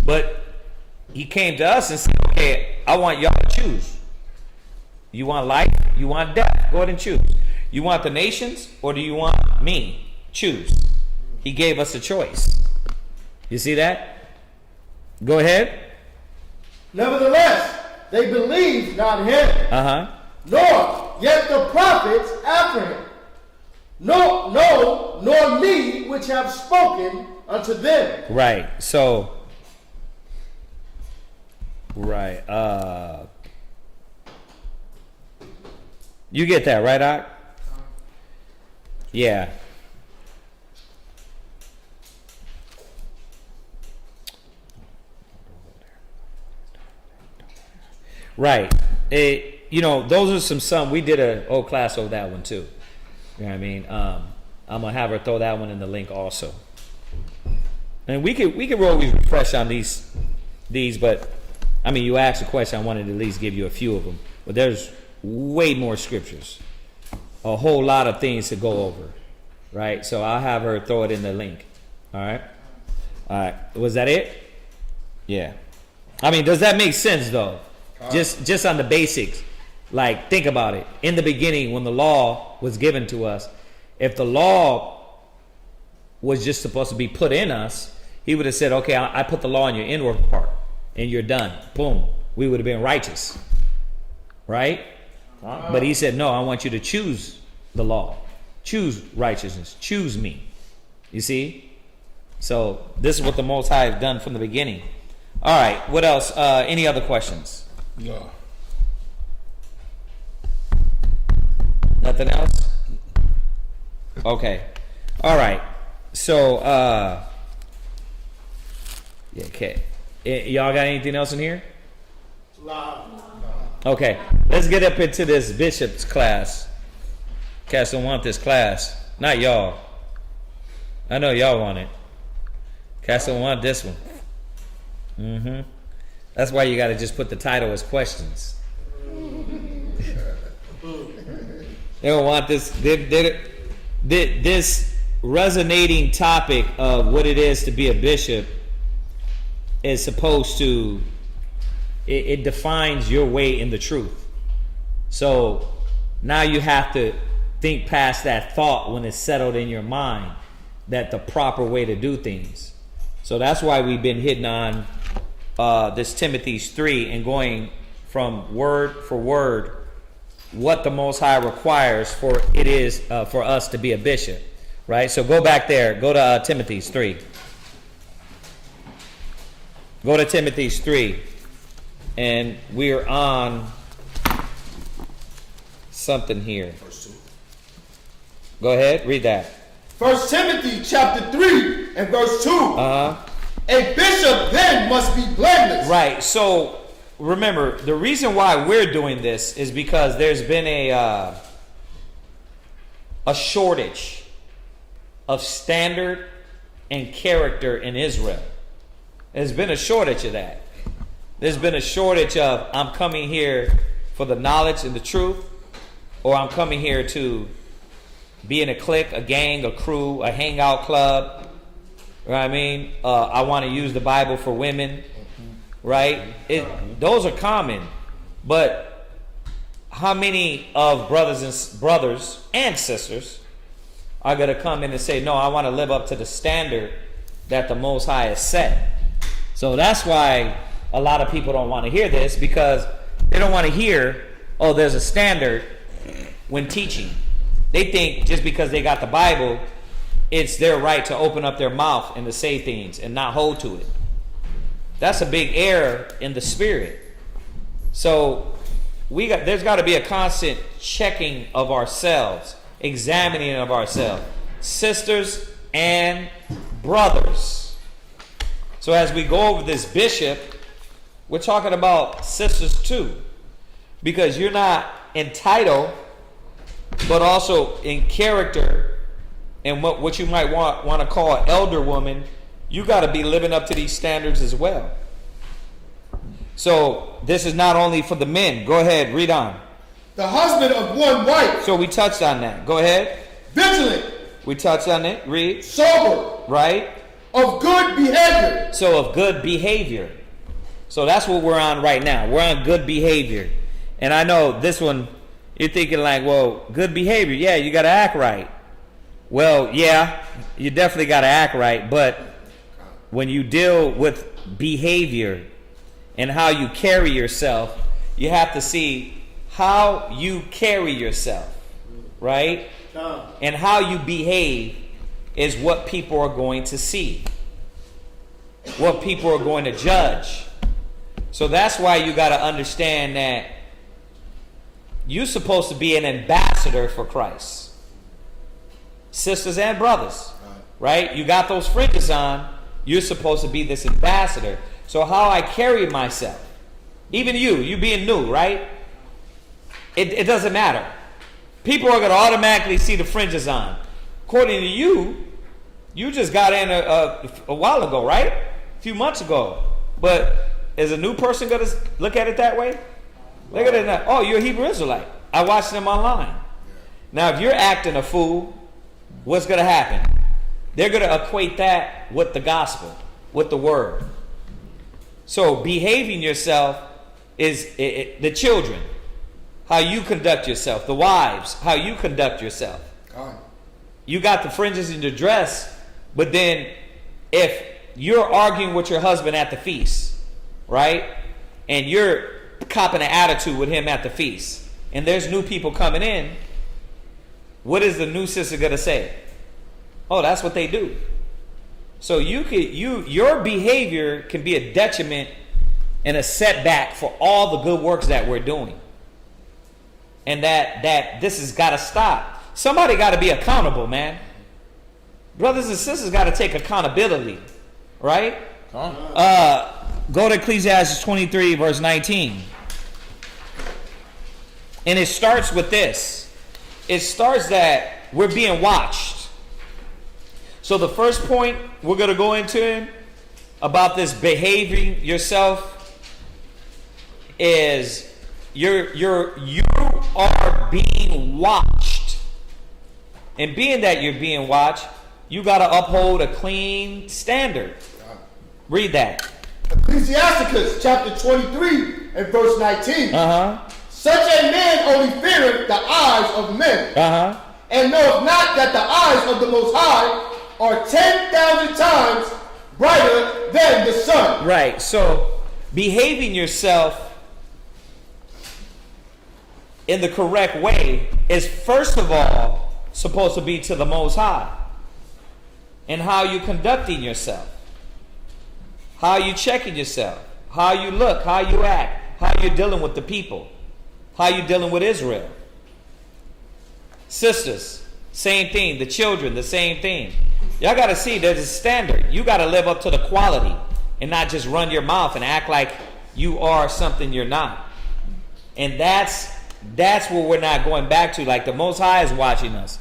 C: But he came to us and said, okay, I want y'all to choose. You want life? You want death? Go ahead and choose. You want the nations or do you want me? Choose. He gave us a choice. You see that? Go ahead.
F: Nevertheless, they believed not him, nor yet the prophets after him. No, nor me, which have spoken unto them.
C: Right. So, right. You get that, right, Ak? Yeah. Right. Those are some we did a whole class over that one too. You know what I mean? I'm gonna have her throw that one in the link also. And we could always refresh on these, but I mean, you asked a question, I wanted to at least give you a few of them. But there's way more scriptures, a whole lot of things to go over, right? So I'll have her throw it in the link. All right. Was that it? Yeah. I mean, does that make sense though? Just on the basics. Like, think about it. In the beginning, when the law was given to us, if the law was just supposed to be put in us, he would have said, okay, I put the law in your inward part and you're done. Boom. We would have been righteous. Right? But he said, no, I want you to choose the law. Choose righteousness. Choose me. You see? So this is what the Most High has done from the beginning. All right. What else? Any other questions?
D: No.
C: Nothing else? Okay. All right. So, okay. Y'all got anything else in here? Okay. Let's get up into this bishop's class. Cats don't want this class. Not y'all. I know y'all want it. Cats don't want this one. That's why you got to just put the title as questions. They don't want this. This resonating topic of what it is to be a bishop is supposed to. It defines your way in the truth. So now you have to think past that thought when it's settled in your mind that the proper way to do things. So that's why we've been hitting on this Timothy's 3 and going from word for word what the Most High requires for us to be a bishop, right? So go back there. Go to Timothy's 3. Go to Timothy's 3, and we're on something here. Go ahead, read that.
F: 1 Timothy chapter 3 and verse 2. A bishop then must be blameless.
C: Right. So remember, the reason why we're doing this is because there's been a shortage of standard and character in Israel. There's been a shortage of that. There's been a shortage of, I'm coming here for the knowledge and the truth, or I'm coming here to be in a clique, a gang, a crew, a hangout club. You know what I mean? I want to use the Bible for women, right? Those are common, but how many of brothers and sisters are going to come in and say, no, I want to live up to the standard that the Most High has set? So that's why a lot of people don't want to hear this, because they don't want to hear, oh, there's a standard when teaching. They think just because they got the Bible, it's their right to open up their mouth and to say things and not hold to it. That's a big error in the spirit. So there's got to be a constant checking of ourselves, examining of ourselves, sisters and brothers. So as we go over this bishop, we're talking about sisters too, because you're not in title, but also in character, and what you might want to call an elder woman. You got to be living up to these standards as well. So this is not only for the men. Go ahead, read on.
F: The husband of one wife.
C: So we touched on that. Go ahead.
F: Vigilant.
C: We touched on it. Read.
F: Sober.
C: Right.
F: Of good behavior.
C: So of good behavior. So that's what we're on right now. We're on good behavior. And I know this one, you're thinking like, well, good behavior. Yeah, you got to act right. Well, yeah, you definitely got to act right. But when you deal with behavior and how you carry yourself, you have to see how you carry yourself, right? And how you behave is what people are going to see, what people are going to judge. So that's why you got to understand that you're supposed to be an ambassador for Christ. Sisters and brothers, right? You got those fringes on, you're supposed to be this ambassador. So how I carry myself, even you being new, right? It doesn't matter. People are going to automatically see the fringes on. According to you, you just got in a while ago, right? A few months ago. But is a new person going to look at it that way? Look at it now. Oh, you're a Hebrew Israelite. I watched them online. Now, if you're acting a fool, what's going to happen? They're going to equate that with the gospel, with the word. So behaving yourself is the children, how you conduct yourself, the wives, how you conduct yourself. You got the fringes in your dress, but then if you're arguing with your husband at the feast, right, and you're copping an attitude with him at the feast, and there's new people coming in, what is the new sister going to say? Oh, that's what they do. So your behavior can be a detriment and a setback for all the good works that we're doing. And that this has got to stop. Somebody got to be accountable, man. Brothers and sisters got to take accountability, right? Go to Ecclesiasticus 23, verse 19. And it starts with this. It starts that we're being watched. So the first point we're going to go into about this behaving yourself is you are being watched. And being that you're being watched, you got to uphold a clean standard. Read that.
F: Ecclesiasticus chapter 23 and verse 19. Such a man only feareth the eyes of men, and knoweth not that the eyes of the Most High are 10,000 times brighter than the sun.
C: Right. So behaving yourself in the correct way is first of all supposed to be to the Most High. And how you conducting yourself, how you checking yourself, how you look, how you act, how you're dealing with the people, how you dealing with Israel. Sisters, same thing. The children, the same thing. Y'all got to see there's a standard. You got to live up to the quality and not just run your mouth and act like you are something you're not. And that's what we're not going back to. Like the Most High is watching us.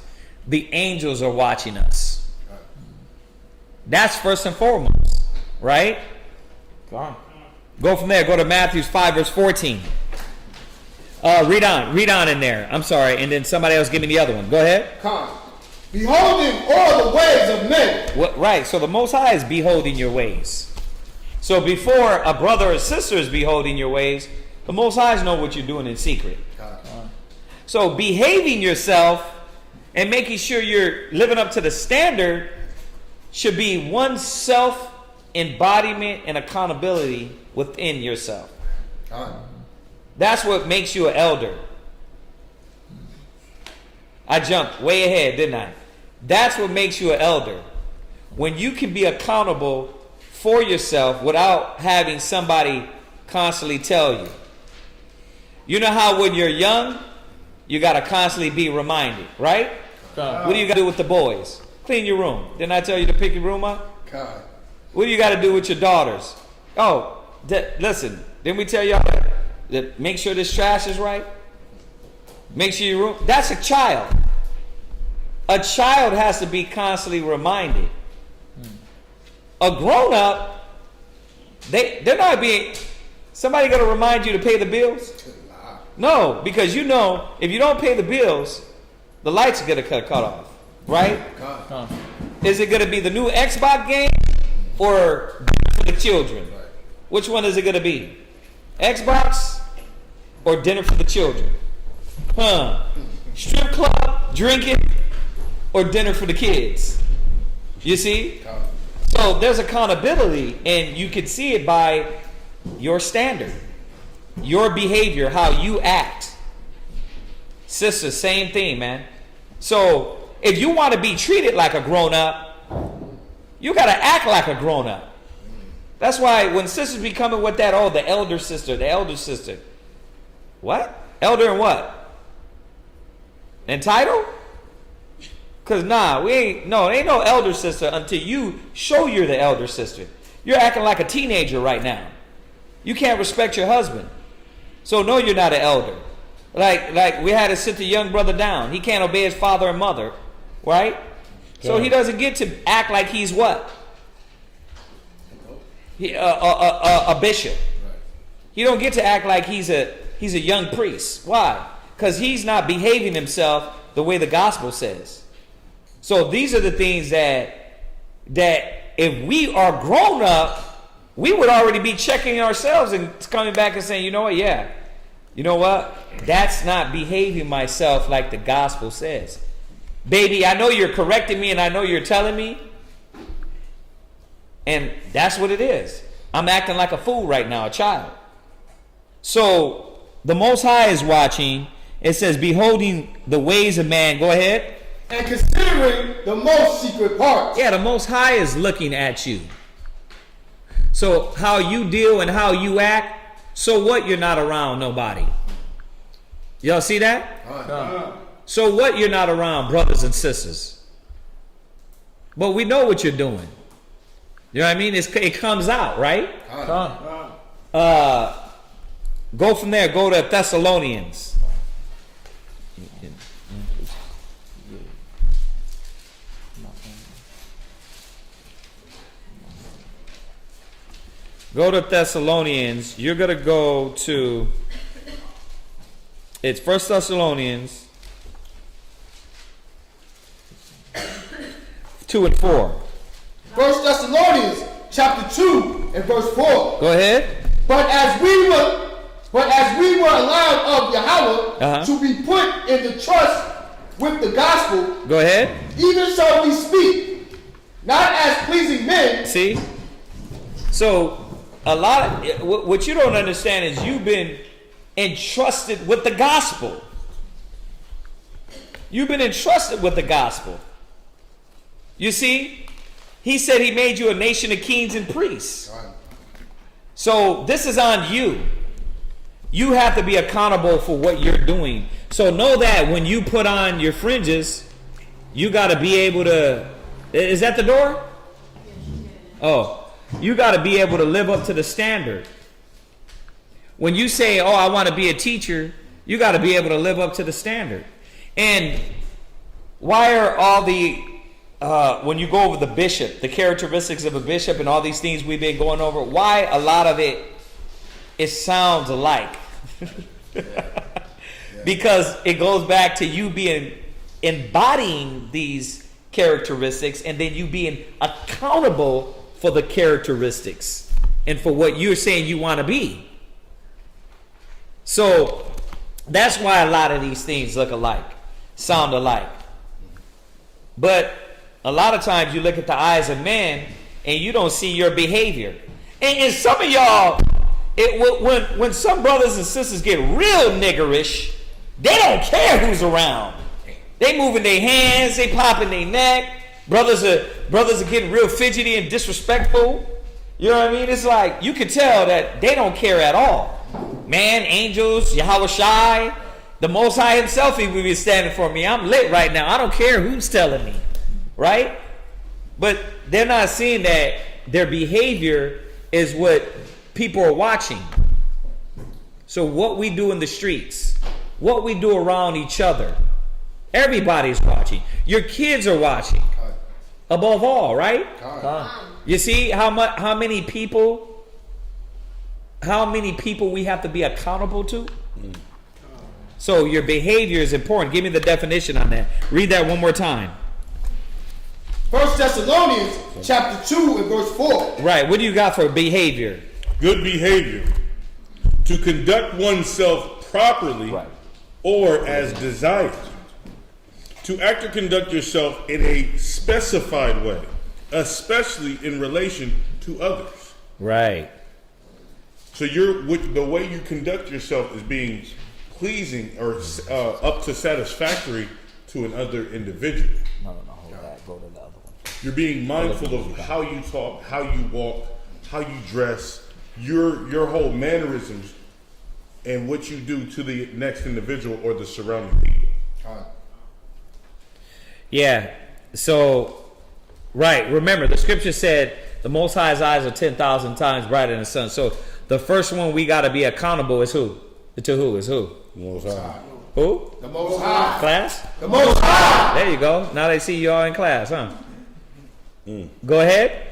C: The angels are watching us. That's first and foremost, right? Go from there. Go to Matthew 5, verse 14. Read on in there. I'm sorry. And then somebody else give me the other one. Go ahead.
F: Beholding all the ways of men.
C: Right. So the Most High is beholding your ways. So before a brother or sister is beholding your ways, the Most High knows what you're doing in secret. So behaving yourself and making sure you're living up to the standard should be one self-embodiment and accountability within yourself. That's what makes you an elder. I jumped way ahead, didn't I? That's what makes you an elder. When you can be accountable for yourself without having somebody constantly tell you. You know how when you're young, you got to constantly be reminded, right? What do you got to do with the boys? Clean your room. Didn't I tell you to pick your room up?
G: God.
C: What do you got to do with your daughters? Oh, listen, didn't we tell y'all that make sure this trash is right? Make sure your room. That's a child. A child has to be constantly reminded. A grown-up, they're not being... Somebody going to remind you to pay the bills? No, because you know, if you don't pay the bills, the lights are going to cut off, right? Is it going to be the new Xbox game or for the children? Which one is it going to be? Xbox or dinner for the children? Strip club, drinking, or dinner for the kids? You see? So there's accountability, and you can see it by your standard, your behavior, how you act. Sister, same thing, man. So if you want to be treated like a grown-up, you got to act like a grown-up. That's why when sisters be coming with that, oh, the elder sister. What? Elder and what? Entitled? Because ain't no elder sister until you show you're the elder sister. You're acting like a teenager right now. You can't respect your husband. So no, you're not an elder. Like we had to sit the young brother down. He can't obey his father and mother, right? So he doesn't get to act like he's what? A bishop. He don't get to act like he's a young priest. Why? Because he's not behaving himself the way the gospel says. So these are the things that if we are grown up, we would already be checking ourselves and coming back and saying, you know what? Yeah. You know what? That's not behaving myself like the gospel says. Baby, I know you're correcting me and I know you're telling me. And that's what it is. I'm acting like a fool right now, a child. So the Most High is watching. It says, beholding the ways of man. Go ahead.
F: And considering the most secret parts.
C: Yeah, the Most High is looking at you. So how you deal and how you act, so what you're not around nobody. Y'all see that? So what you're not around brothers and sisters. But we know what you're doing. You know what I mean? It comes out, right? Go from there. Go to Thessalonians. Go to Thessalonians. You're going to go to, it's 1 Thessalonians 2 and 4.
F: 1 Thessalonians chapter 2 and verse 4.
C: Go ahead.
F: But as we were allowed of Yahweh to be put in the trust with the gospel.
C: Go ahead.
F: Even so we speak, not as pleasing men.
C: See? So a lot of what you don't understand is you've been entrusted with the gospel. You've been entrusted with the gospel. You see? He said he made you a nation of kings and priests. So this is on you. You have to be accountable for what you're doing. So know that when you put on your fringes, you got to be able to... Is that the door? Oh. You got to be able to live up to the standard. When you say, oh, I want to be a teacher, you got to be able to live up to the standard. And why are all the... when you go over the bishop, the characteristics of a bishop and all these things we've been going over, why a lot of it sounds alike? Because it goes back to you embodying these characteristics and then you being accountable for the characteristics and for what you're saying you want to be. So that's why a lot of these things look alike, sound alike. But a lot of times you look at the eyes of man and you don't see your behavior. And some of y'all, when some brothers and sisters get real niggerish, they don't care who's around. They moving their hands, they popping their neck. Brothers are getting real fidgety and disrespectful. You know what I mean? It's like you can tell that they don't care at all. Man, angels, Yahweh Shai, the Most High Himself, He will be standing for me. I'm lit right now. I don't care who's telling me, right? But they're not seeing that their behavior is what people are watching. So what we do in the streets, what we do around each other, everybody's watching. Your kids are watching. Above all, right? You see how many people we have to be accountable to? So your behavior is important. Give me the definition on that. Read that one more time.
F: 1 Thessalonians chapter 2 and verse 4.
C: Right. What do you got for behavior?
D: Good behavior. To conduct oneself properly or as desired. To act or conduct yourself in a specified way, especially in relation to others.
C: Right.
D: So the way you conduct yourself is being pleasing or up to satisfactory to another individual.
C: No, hold that. Go to the other one.
D: You're being mindful of how you talk, how you walk, how you dress, your whole mannerisms, and what you do to the next individual or the surrounding people.
C: Yeah. So, right. Remember, the scripture said the Most High's eyes are 10,000 times brighter than the sun. So, the first one we got to be accountable is who? To who is who?
D: The Most High.
C: Who?
F: The Most High.
C: Class?
F: The Most High.
C: There you go. Now they see you all in class, huh? Go ahead.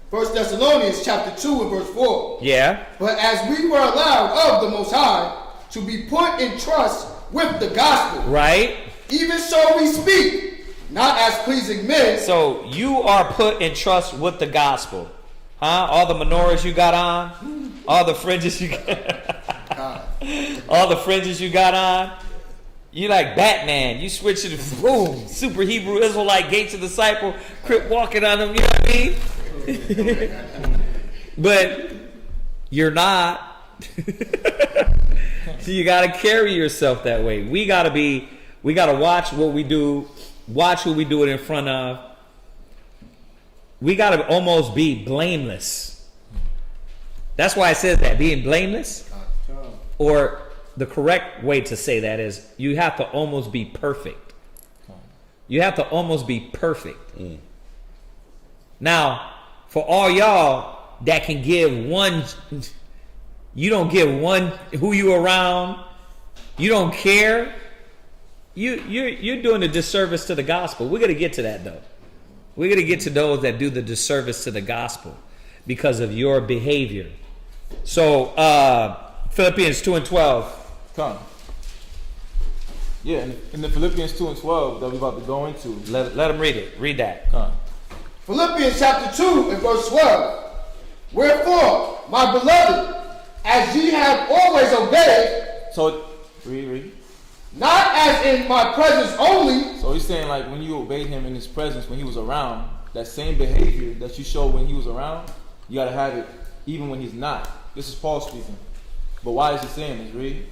F: 1 Thessalonians chapter 2 and verse 4.
C: Yeah.
F: But as we were allowed of the Most High to be put in trust with the gospel.
C: Right.
F: Even so we speak, not as pleasing men.
C: So you are put in trust with the gospel. Huh? All the menorahs you got on, all the fringes you got all the fringes you got on. You like Batman. You switch to the boom, super Hebrew Israelite, Gates of Disciple, crip walking on them, you know what I mean? But you're not. So you gotta carry yourself that way. We gotta watch what we do, watch who we do it in front of. We gotta almost be blameless. That's why it says that, being blameless. Or the correct way to say that is you have to almost be perfect. You have to almost be perfect. Now, for all y'all that can give one, you don't give one who you around, you don't care, you're doing a disservice to the gospel. We're going to get to that though. We're going to get to those that do the disservice to the gospel because of your behavior. So, Philippians 2 and 12.
J: Come. Yeah, in the Philippians 2 and 12 that we're about to go into.
C: Let them read it. Read that.
J: Come.
F: Philippians chapter 2 and verse 12. Wherefore, my beloved, as ye have always obeyed.
J: So, read.
F: Not as in my presence only.
J: So he's saying like when you obeyed him in his presence when he was around, that same behavior that you showed when he was around, you got to have it even when he's not. This is Paul speaking. But why is he saying this? Read.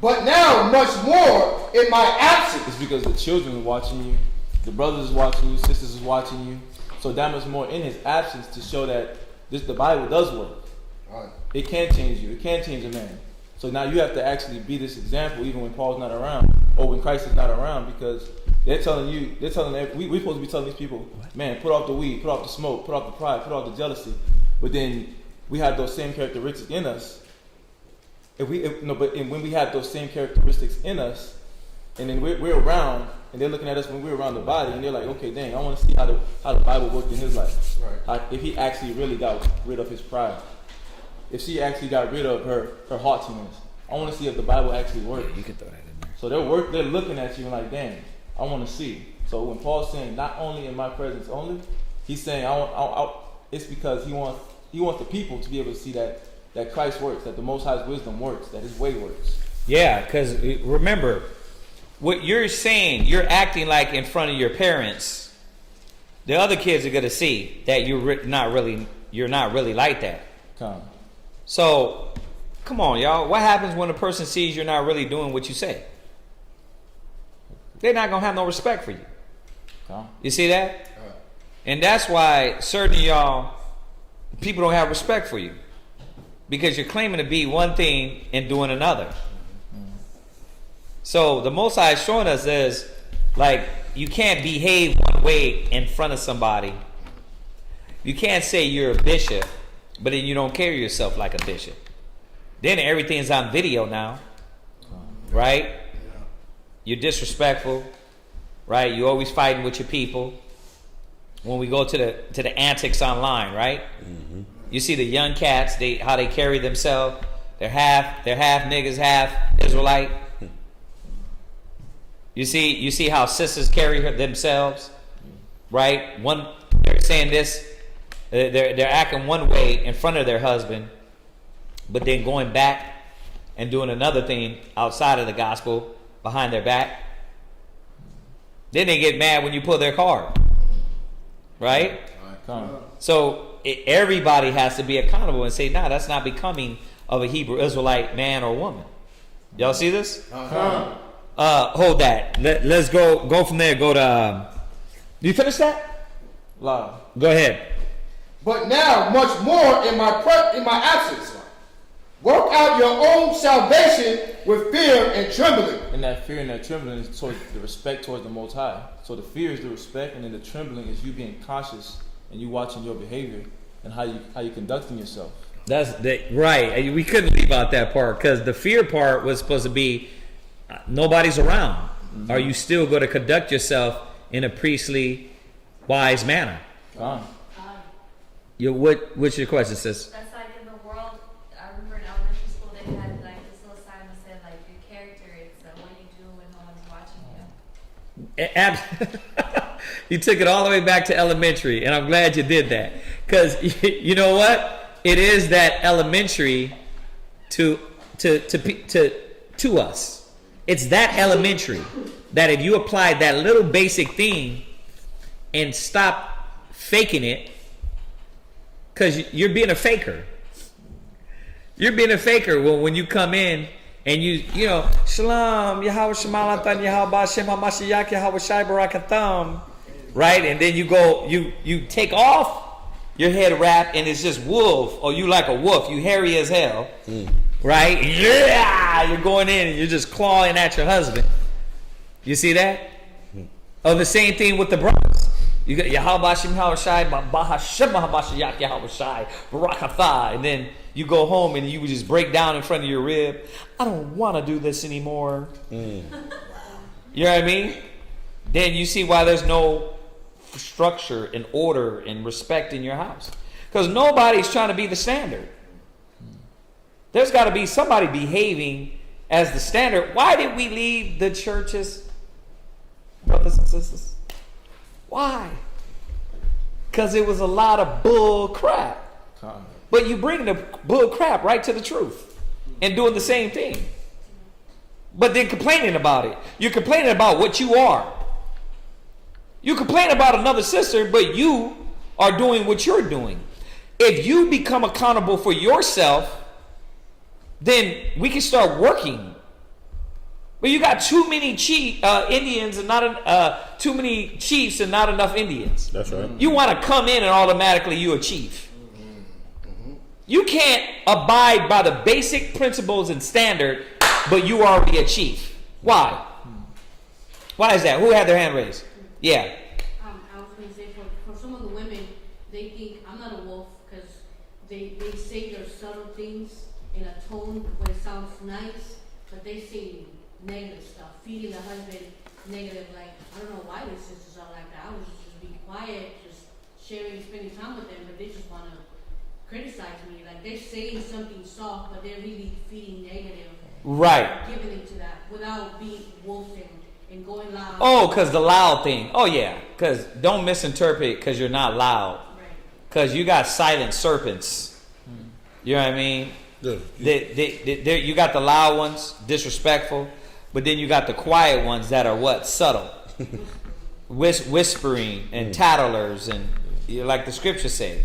F: But now much more in my absence.
J: It's because the children are watching you, the brothers is watching you, sisters is watching you. So that much more in his absence to show that the Bible does work.
F: Right.
J: It can change you. It can change a man. So now you have to actually be this example even when Paul's not around or when Christ is not around, because we're supposed to be telling these people, man, put off the weed, put off the smoke, put off the pride, put off the jealousy. But then we have those same characteristics in us. When we have those same characteristics in us, and then we're around, and they're looking at us when we're around the body, and they're like, okay, dang, I want to see how the Bible worked in his life. Right. If he actually really got rid of his pride. If she actually got rid of her haughtiness. I want to see if the Bible actually works.
C: You can throw that in there.
J: So they're looking at you and like, dang, I want to see. So when Paul's saying not only in my presence only, he's saying it's because he wants the people to be able to see that Christ works, that the Most High's wisdom works, that his way works. Yeah,
C: because remember, what you're saying, you're acting like in front of your parents. The other kids are going to see that you're not really like that. So, come on, y'all. What happens when a person sees you're not really doing what you say? they're not going to have no respect for you. You see that? And that's why certain of y'all, people don't have respect for you. Because you're claiming to be one thing and doing another. So the Most High is showing us is, like, you can't behave one way in front of somebody. You can't say you're a bishop, but then you don't carry yourself like a bishop. Then everything's on video now. Right? You're disrespectful. Right? You're always fighting with your people. When we go to the antics online, right? Mm-hmm. You see the young cats, how they carry themselves. They're half niggas, half Israelite. You see how sisters carry themselves, right? They're saying this, they're acting one way in front of their husband, but then going back and doing another thing outside of the gospel behind their back. Then they get mad when you pull their card, right? So everybody has to be accountable and say, nah, that's not becoming of a Hebrew Israelite man or woman. Y'all see this? Hold that. Let's go from there. Go to. You finish that?
J: Loud.
C: Go ahead.
F: But now, much more in my absence, work out your own salvation with fear and trembling.
J: And that fear and that trembling is towards the respect towards the Most High. So the fear is the respect, and then the trembling is you being cautious and you watching your behavior and how you conducting yourself.
C: Right. We couldn't leave out that part because the fear part was supposed to be nobody's around. Mm-hmm. Are you still going to conduct yourself in a priestly, wise manner? What's your question, sis?
I: That's like in the world. I remember in elementary school they had like this little sign that said like your character is what you do when no one's watching you.
C: You took it all the way back to elementary, and I'm glad you did that because you know what? It is that elementary to us. It's that elementary that if you applied that little basic thing and stop faking it, because you're being a faker. You're being a faker when you come in and you know, Shalom, Yahweh Shemalatan, Yahweh Shem HaMashiach, Yahweh Shai Barakatham, right? And then you take off your head wrap and it's just wolf, or you like a wolf, you hairy as hell, right? Yeah, you're going in and you're just clawing at your husband. You see that? Oh, the same thing with the brothers. You got Yahweh Shem HaMashiach, Bahashem HaMashiach, Yahweh Shai Barakatha, and then you go home and you would just break down in front of your rib. I don't want to do this anymore. You know what I mean? Then you see why there's no structure and order and respect in your house. Because nobody's trying to be the standard. There's got to be somebody behaving as the standard. Why did we leave the churches, brothers and sisters? Why? Because it was a lot of bull crap. But you bring the bull crap right to the truth and doing the same thing. But then complaining about it. You're complaining about what you are. You complain about another sister, but you are doing what you're doing. If you become accountable for yourself, then we can start working. But you got too many Indians and not too many chiefs and not enough Indians.
D: That's right.
C: You want to come in and automatically you're a chief. You can't abide by the basic principles and standard, but you are already a chief. Why? Why is that? Who had their hand raised? Yeah.
K: I was going to say for some of the women, they think I'm not a wolf because they say their subtle things in a tone where it sounds nice, but they say negative stuff, feeding the husband negative. Like, I don't know why these sisters are like that. I was just being quiet, just sharing, spending time with them, but they just want to criticize me. Like, they're saying something soft, but they're really feeding negative.
C: Right.
K: Giving into that without being wolfing and going loud.
C: Oh, because the loud thing. Oh, yeah. Because don't misinterpret because you're not loud. Because you got silent serpents. You know what I mean? You got the loud ones, disrespectful. But then you got the quiet ones that are what? Subtle. Whispering and tattlers. And like the scripture says.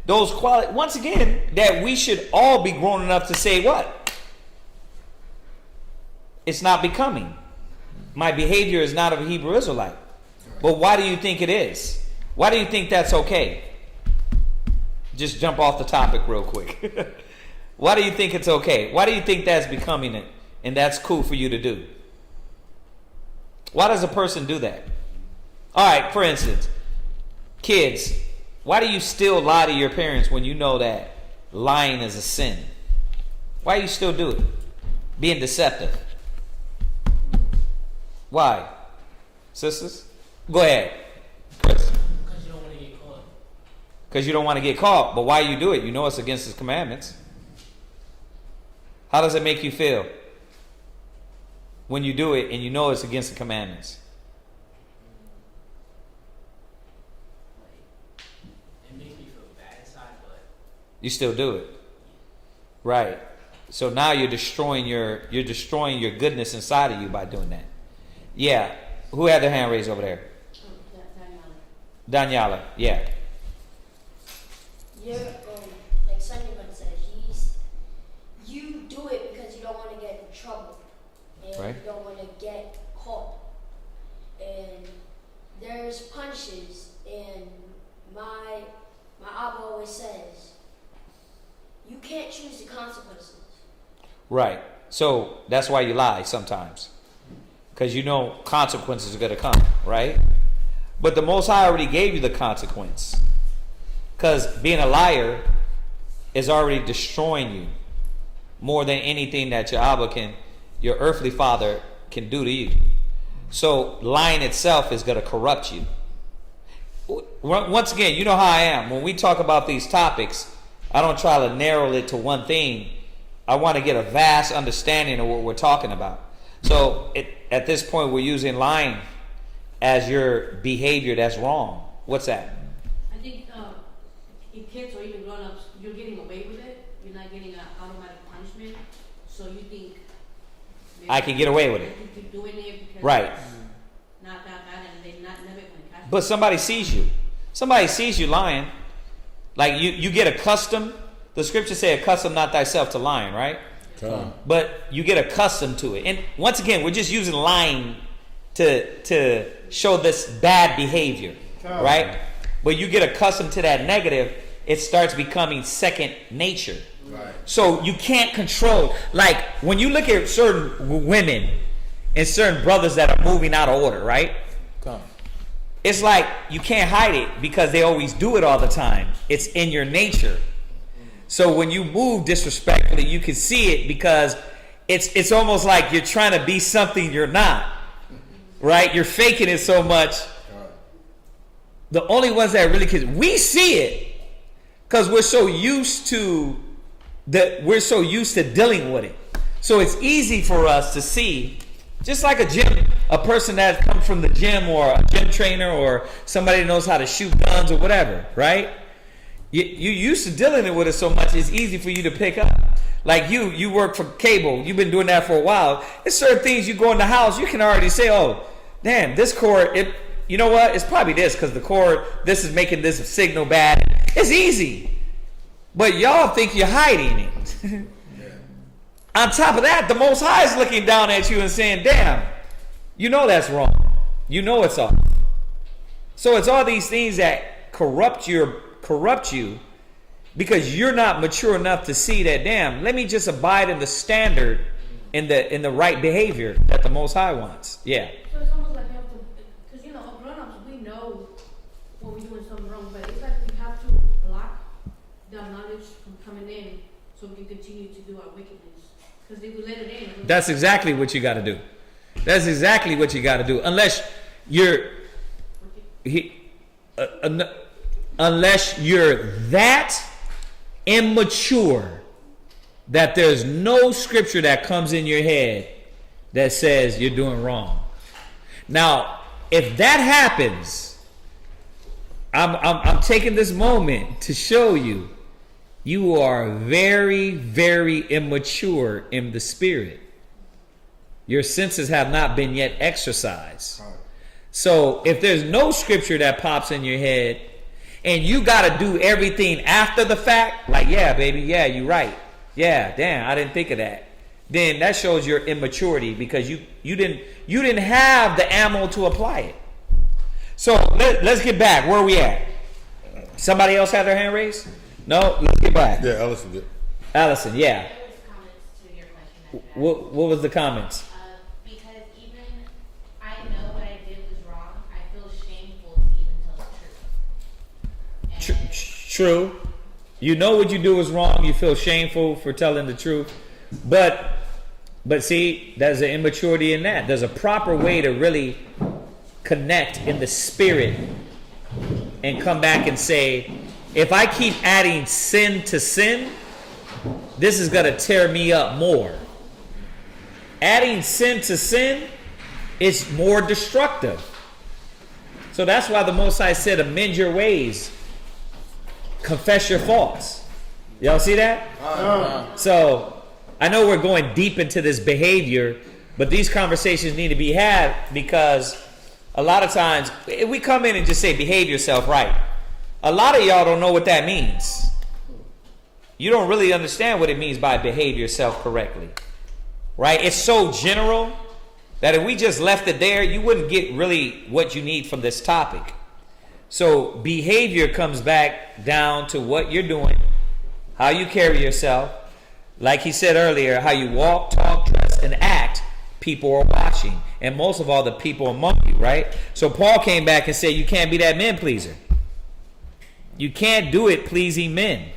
C: Those qualities, once again, that we should all be grown enough to say what? It's not becoming. My behavior is not of a Hebrew Israelite. But why do you think it is? Why do you think that's okay? Just jump off the topic real quick. Why do you think it's okay? Why do you think that's becoming it and that's cool for you to do? Why does a person do that? All right, for instance, kids, why do you still lie to your parents when you know that lying is a sin? Why do you still do it? Being deceptive. Why? Sisters? Go ahead. Chris.
E: Because you don't want to get caught.
C: Because you don't want to get caught. But why you do it? You know it's against his commandments. How does it make you feel when you do it and you know it's against the commandments?
E: It makes me feel bad inside, but
C: You still do it. Right. So now you're destroying your goodness inside of you by doing that. Yeah. Who had their hand raised over there? Daniela. Yeah.
L: You're like Sunderman says, you do it because you don't want to get in trouble and
C: Right.
L: you don't want to get caught. And there's punishes, and my Abba always says, you can't choose the consequences.
C: Right. So that's why you lie sometimes. Because you know consequences are going to come, right? But the Most High already gave you the consequence. Because being a liar is already destroying you more than anything that your earthly father can do to you. So lying itself is going to corrupt you. Once again, you know how I am. When we talk about these topics, I don't try to narrow it to one thing. I want to get a vast understanding of what we're talking about. So at this point, we're using lying as your behavior that's wrong. What's that?
K: I think in kids or even grown-ups, you're getting away with it. You're not getting an automatic punishment. So you think...
C: I can get away with it.
K: I keep doing it because
C: Right.
K: it's not that bad and they're never going to catch
C: But somebody sees you. Somebody sees you lying. Like you get accustomed. The scriptures say, accustom not thyself to lying, right? But you get accustomed to it. And once again, we're just using lying to show this bad behavior, right? But you get accustomed to that negative, it starts becoming second nature.
G: Right.
C: So you can't control. Like when you look at certain women and certain brothers that are moving out of order, right? It's like you can't hide it because they always do it all the time. It's in your nature. So when you move disrespectfully, you can see it because it's almost like you're trying to be something you're not. Right? You're faking it so much. The only ones that really can, we see it because we're so used to dealing with it. So it's easy for us to see, just like a person that comes from the gym or a gym trainer or somebody that knows how to shoot guns or whatever, right? You used to dealing with it so much, it's easy for you to pick up. Like you work for cable, you've been doing that for a while. There's certain things you go in the house, you can already say, oh, damn, this cord, you know what? It's probably this because the cord, this is making this signal bad. It's easy. But y'all think you're hiding it. On top of that, the Most High is looking down at you and saying, damn, you know that's wrong. You know it's off. So it's all these things that corrupt you because you're not mature enough to see that, damn, let me just abide in the standard in the right behavior that the Most High wants. Yeah.
K: So it's almost like we have to, because grown-ups, we know when we're doing something wrong, but it's like we have to block that knowledge from coming in so we can continue to do our wickedness. Because if we let it in...
C: That's exactly what you got to do. That's exactly what you got to do. Unless you're... unless you're that immature that there's no scripture that comes in your head that says you're doing wrong. Now, if that happens, I'm taking this moment to show you are very, very immature in the spirit. Your senses have not been yet exercised. So if there's no scripture that pops in your head and you got to do everything after the fact, like, yeah, baby, yeah, you're right. Yeah, damn, I didn't think of that. then that shows your immaturity because you didn't have the ammo to apply it. So let's get back. Where are we at? Somebody else had their hand raised? No? Let's get back.
D: Yeah, Allison did.
C: Allison, yeah.
I: There was comments to your question.
C: What was the comments?
I: Because even I know what I did was wrong, I feel shameful to even tell the truth.
C: True. You know what you do is wrong. You feel shameful for telling the truth. But see, there's an immaturity in that. There's a proper way to really connect in the spirit and come back and say, if I keep adding sin to sin, this is going to tear me up more. Adding sin to sin is more destructive. So that's why the Most High said, amend your ways. Confess your faults. Y'all see that? So I know we're going deep into this behavior, but these conversations need to be had because a lot of times we come in and just say behave yourself right. A lot of y'all don't know what that means. You don't really understand what it means by behave yourself correctly. Right? It's so general that if we just left it there, you wouldn't get really what you need from this topic. So behavior comes back down to what you're doing, how you carry yourself. Like he said earlier, how you walk, talk, dress, and act, people are watching. And most of all, the people among you, right? So Paul came back and said, you can't be that man pleaser. You can't do it pleasing men.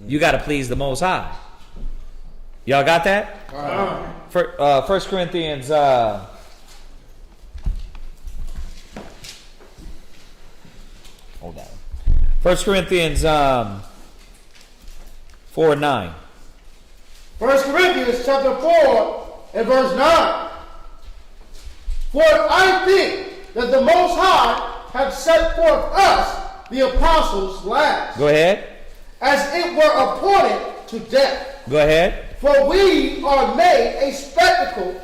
C: You got to please the Most High. Y'all got that? For 1 Corinthians... hold on. 1 Corinthians 4:9.
F: 1 Corinthians chapter 4 and verse 9. For I think that the Most High hath set forth us, the apostles, last.
C: Go ahead.
F: As it were appointed to death.
C: Go ahead.
F: For we are made a spectacle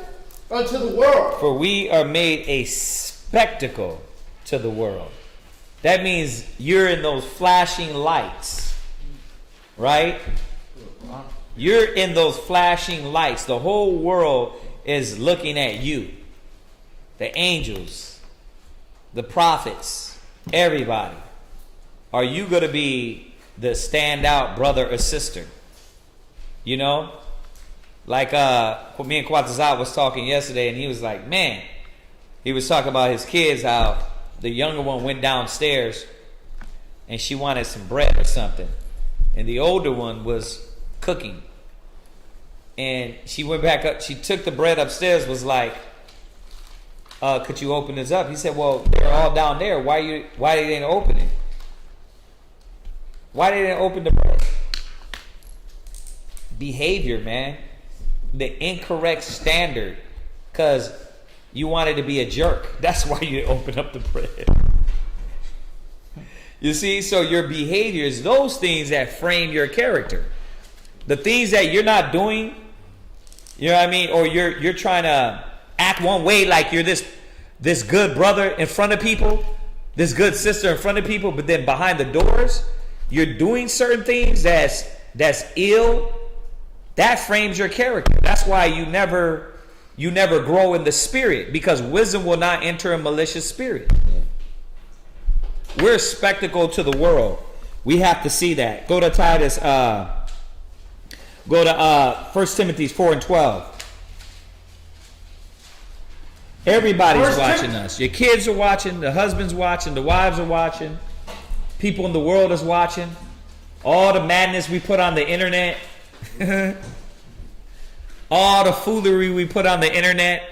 F: unto the world.
C: For we are made a spectacle to the world. That means you're in those flashing lights. Right? You're in those flashing lights. The whole world is looking at you. The angels, the prophets, everybody. Are you going to be the standout brother or sister? You know? Like me and Chaazaqya was talking yesterday, and he was like, man, he was talking about his kids, how the younger one went downstairs and she wanted some bread or something. And the older one was cooking. And she went back up, she took the bread upstairs, was like, could you open this up? He said, well, they're all down there. Why they didn't open it? Why they didn't open the bread? Behavior, man. The incorrect standard. Because you wanted to be a jerk. That's why you didn't open up the bread. You see, so your behavior is those things that frame your character. The things that you're not doing, you know what I mean? Or you're trying to act one way, like you're this good brother in front of people, this good sister in front of people, but then behind the doors, you're doing certain things that's ill. That frames your character. That's why you never grow in the spirit, because wisdom will not enter a malicious spirit. We're a spectacle to the world. We have to see that. Go to Titus. Go to 1 Timothy 4 and 12. Everybody's watching us. Your kids are watching. The husband's watching. The wives are watching. People in the world is watching. All the madness we put on the internet. All the foolery we put on the internet.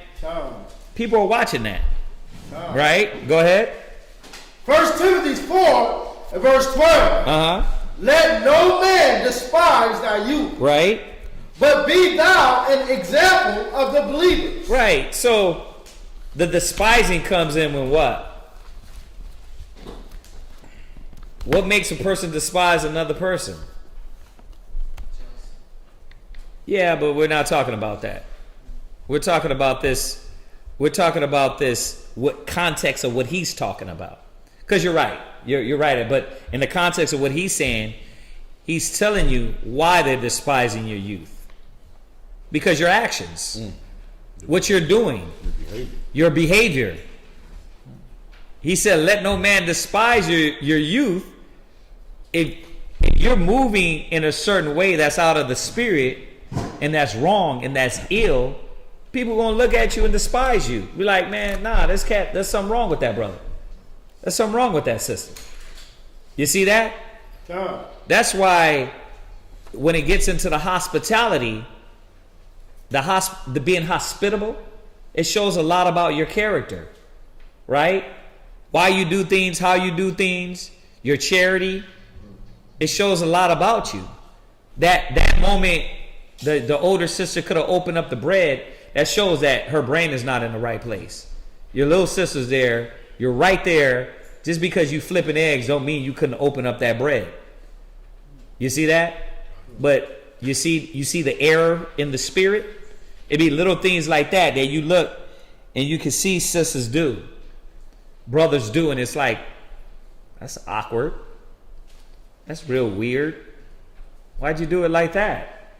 C: People are watching that. Right? Go ahead.
F: 1 Timothy 4 and verse 12. Let no man despise thy youth.
C: Right.
F: But be thou an example of the believers.
C: Right. So the despising comes in when what? What makes a person despise another person? Yeah, but we're not talking about that. We're talking about this. We're talking about this. What context of what he's talking about? Because you're right. You're right. But in the context of what he's saying, he's telling you why they're despising your youth. Because your actions, what you're doing, your behavior. He said, let no man despise your youth. If you're moving in a certain way that's out of the spirit, and that's wrong, and that's ill, people are going to look at you and despise you. Be like, man, nah, there's something wrong with that brother. There's something wrong with that sister. You see that? That's why when it gets into the hospitality, the being hospitable, it shows a lot about your character, right? Why you do things, how you do things, your charity. It shows a lot about you. That moment, the older sister could have opened up the bread. That shows that her brain is not in the right place. Your little sister's there. You're right there. Just because you flipping eggs don't mean you couldn't open up that bread. You see that? But you see the error in the spirit. It be little things like that you look and you can see sisters do, brothers do, and it's like, that's awkward. That's real weird. Why'd you do it like that?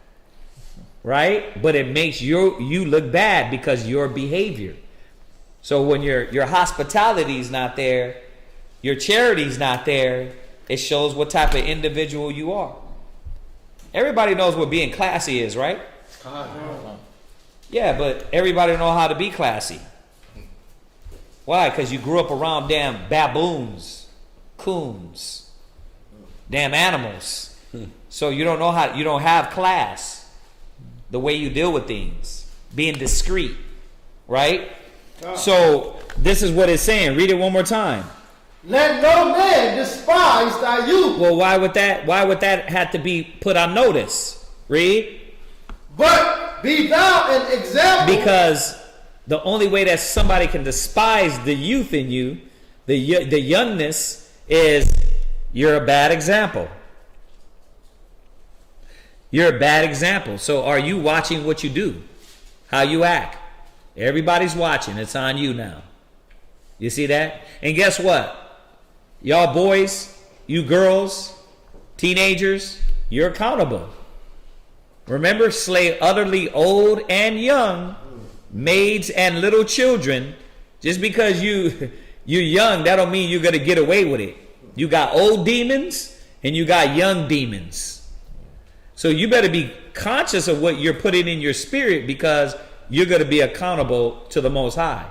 C: Right? But it makes you look bad because your behavior. So when your hospitality is not there, your charity's not there, it shows what type of individual you are. Everybody knows what being classy is, right? Yeah, but everybody know how to be classy. Why? Because you grew up around damn baboons, coons, damn animals. So you don't know how, you don't have class. The way you deal with things, being discreet, right? So this is what it's saying. Read it one more time.
F: Let no man despise thy youth.
C: Well, why would that have to be put on notice? Read.
F: But be thou an example.
C: Because the only way that somebody can despise the youth in you, the youngness, is you're a bad example. You're a bad example. So are you watching what you do? How you act? Everybody's watching. It's on you now. You see that? And guess what? Y'all boys, you girls, teenagers, you're accountable. Remember, slay utterly old and young, maids and little children. Just because you're young, that don't mean you're going to get away with it. You got old demons and you got young demons. So you better be conscious of what you're putting in your spirit, because you're going to be accountable to the Most High.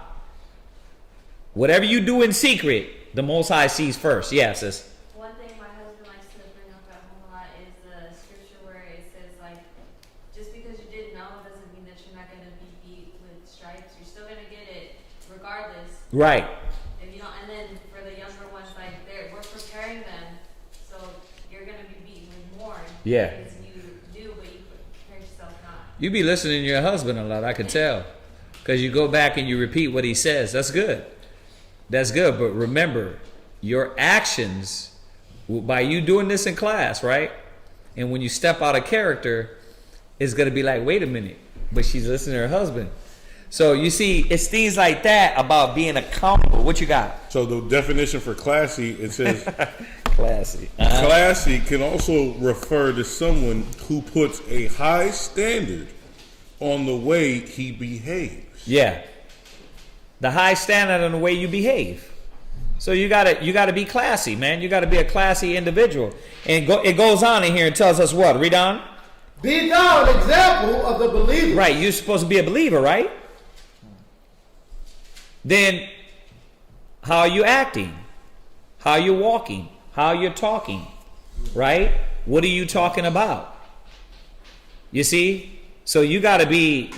C: Whatever you do in secret, the Most High sees first. Yes, sis.
I: One thing my husband likes to bring up at home a lot is the scripture where it says, like, just because you didn't know doesn't mean that you're not going to be beat with stripes. You're still going to get it regardless.
C: Right.
I: If you don't, and then for the younger ones, like, we're preparing them, so you're going to be beaten with more.
C: Yeah.
I: Because you do, but you prepare yourself not.
C: You be listening to your husband a lot, I can tell. Because you go back and you repeat what he says. That's good. That's good. But remember, your actions, by you doing this in class, right? And when you step out of character, it's going to be like, wait a minute. But she's listening to her husband. So you see, it's things like that about being accountable. What you got?
D: So the definition for classy, it says
C: classy.
D: Classy can also refer to someone who puts a high standard on the way he behaves.
C: Yeah. The high standard on the way you behave. So you gotta be classy, man. You gotta be a classy individual. And it goes on in here and tells us what? Read on.
F: Be thou an example of the believer.
C: Right, you're supposed to be a believer, right? Then how are you acting? How are you walking? How are you talking? Right? What are you talking about? You see? So you gotta be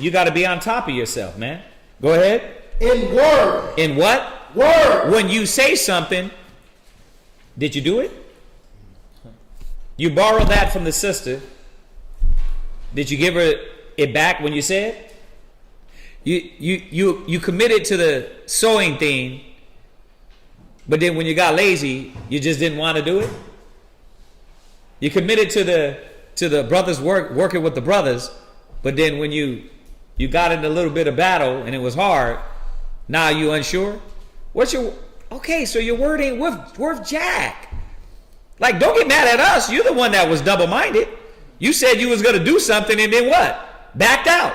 C: on top of yourself, man. Go ahead.
F: In word.
C: In what?
F: Word.
C: When you say something, did you do it? You borrowed that from the sister. Did you give her it back when you said? You committed to the sewing thing, but then when you got lazy, you just didn't want to do it. You committed to the brothers working with the brothers, but then when you got in a little bit of battle and it was hard, now you unsure? Okay, so your word ain't worth jack. Like, don't get mad at us. You're the one that was double-minded. You said you was going to do something, and then what? backed out.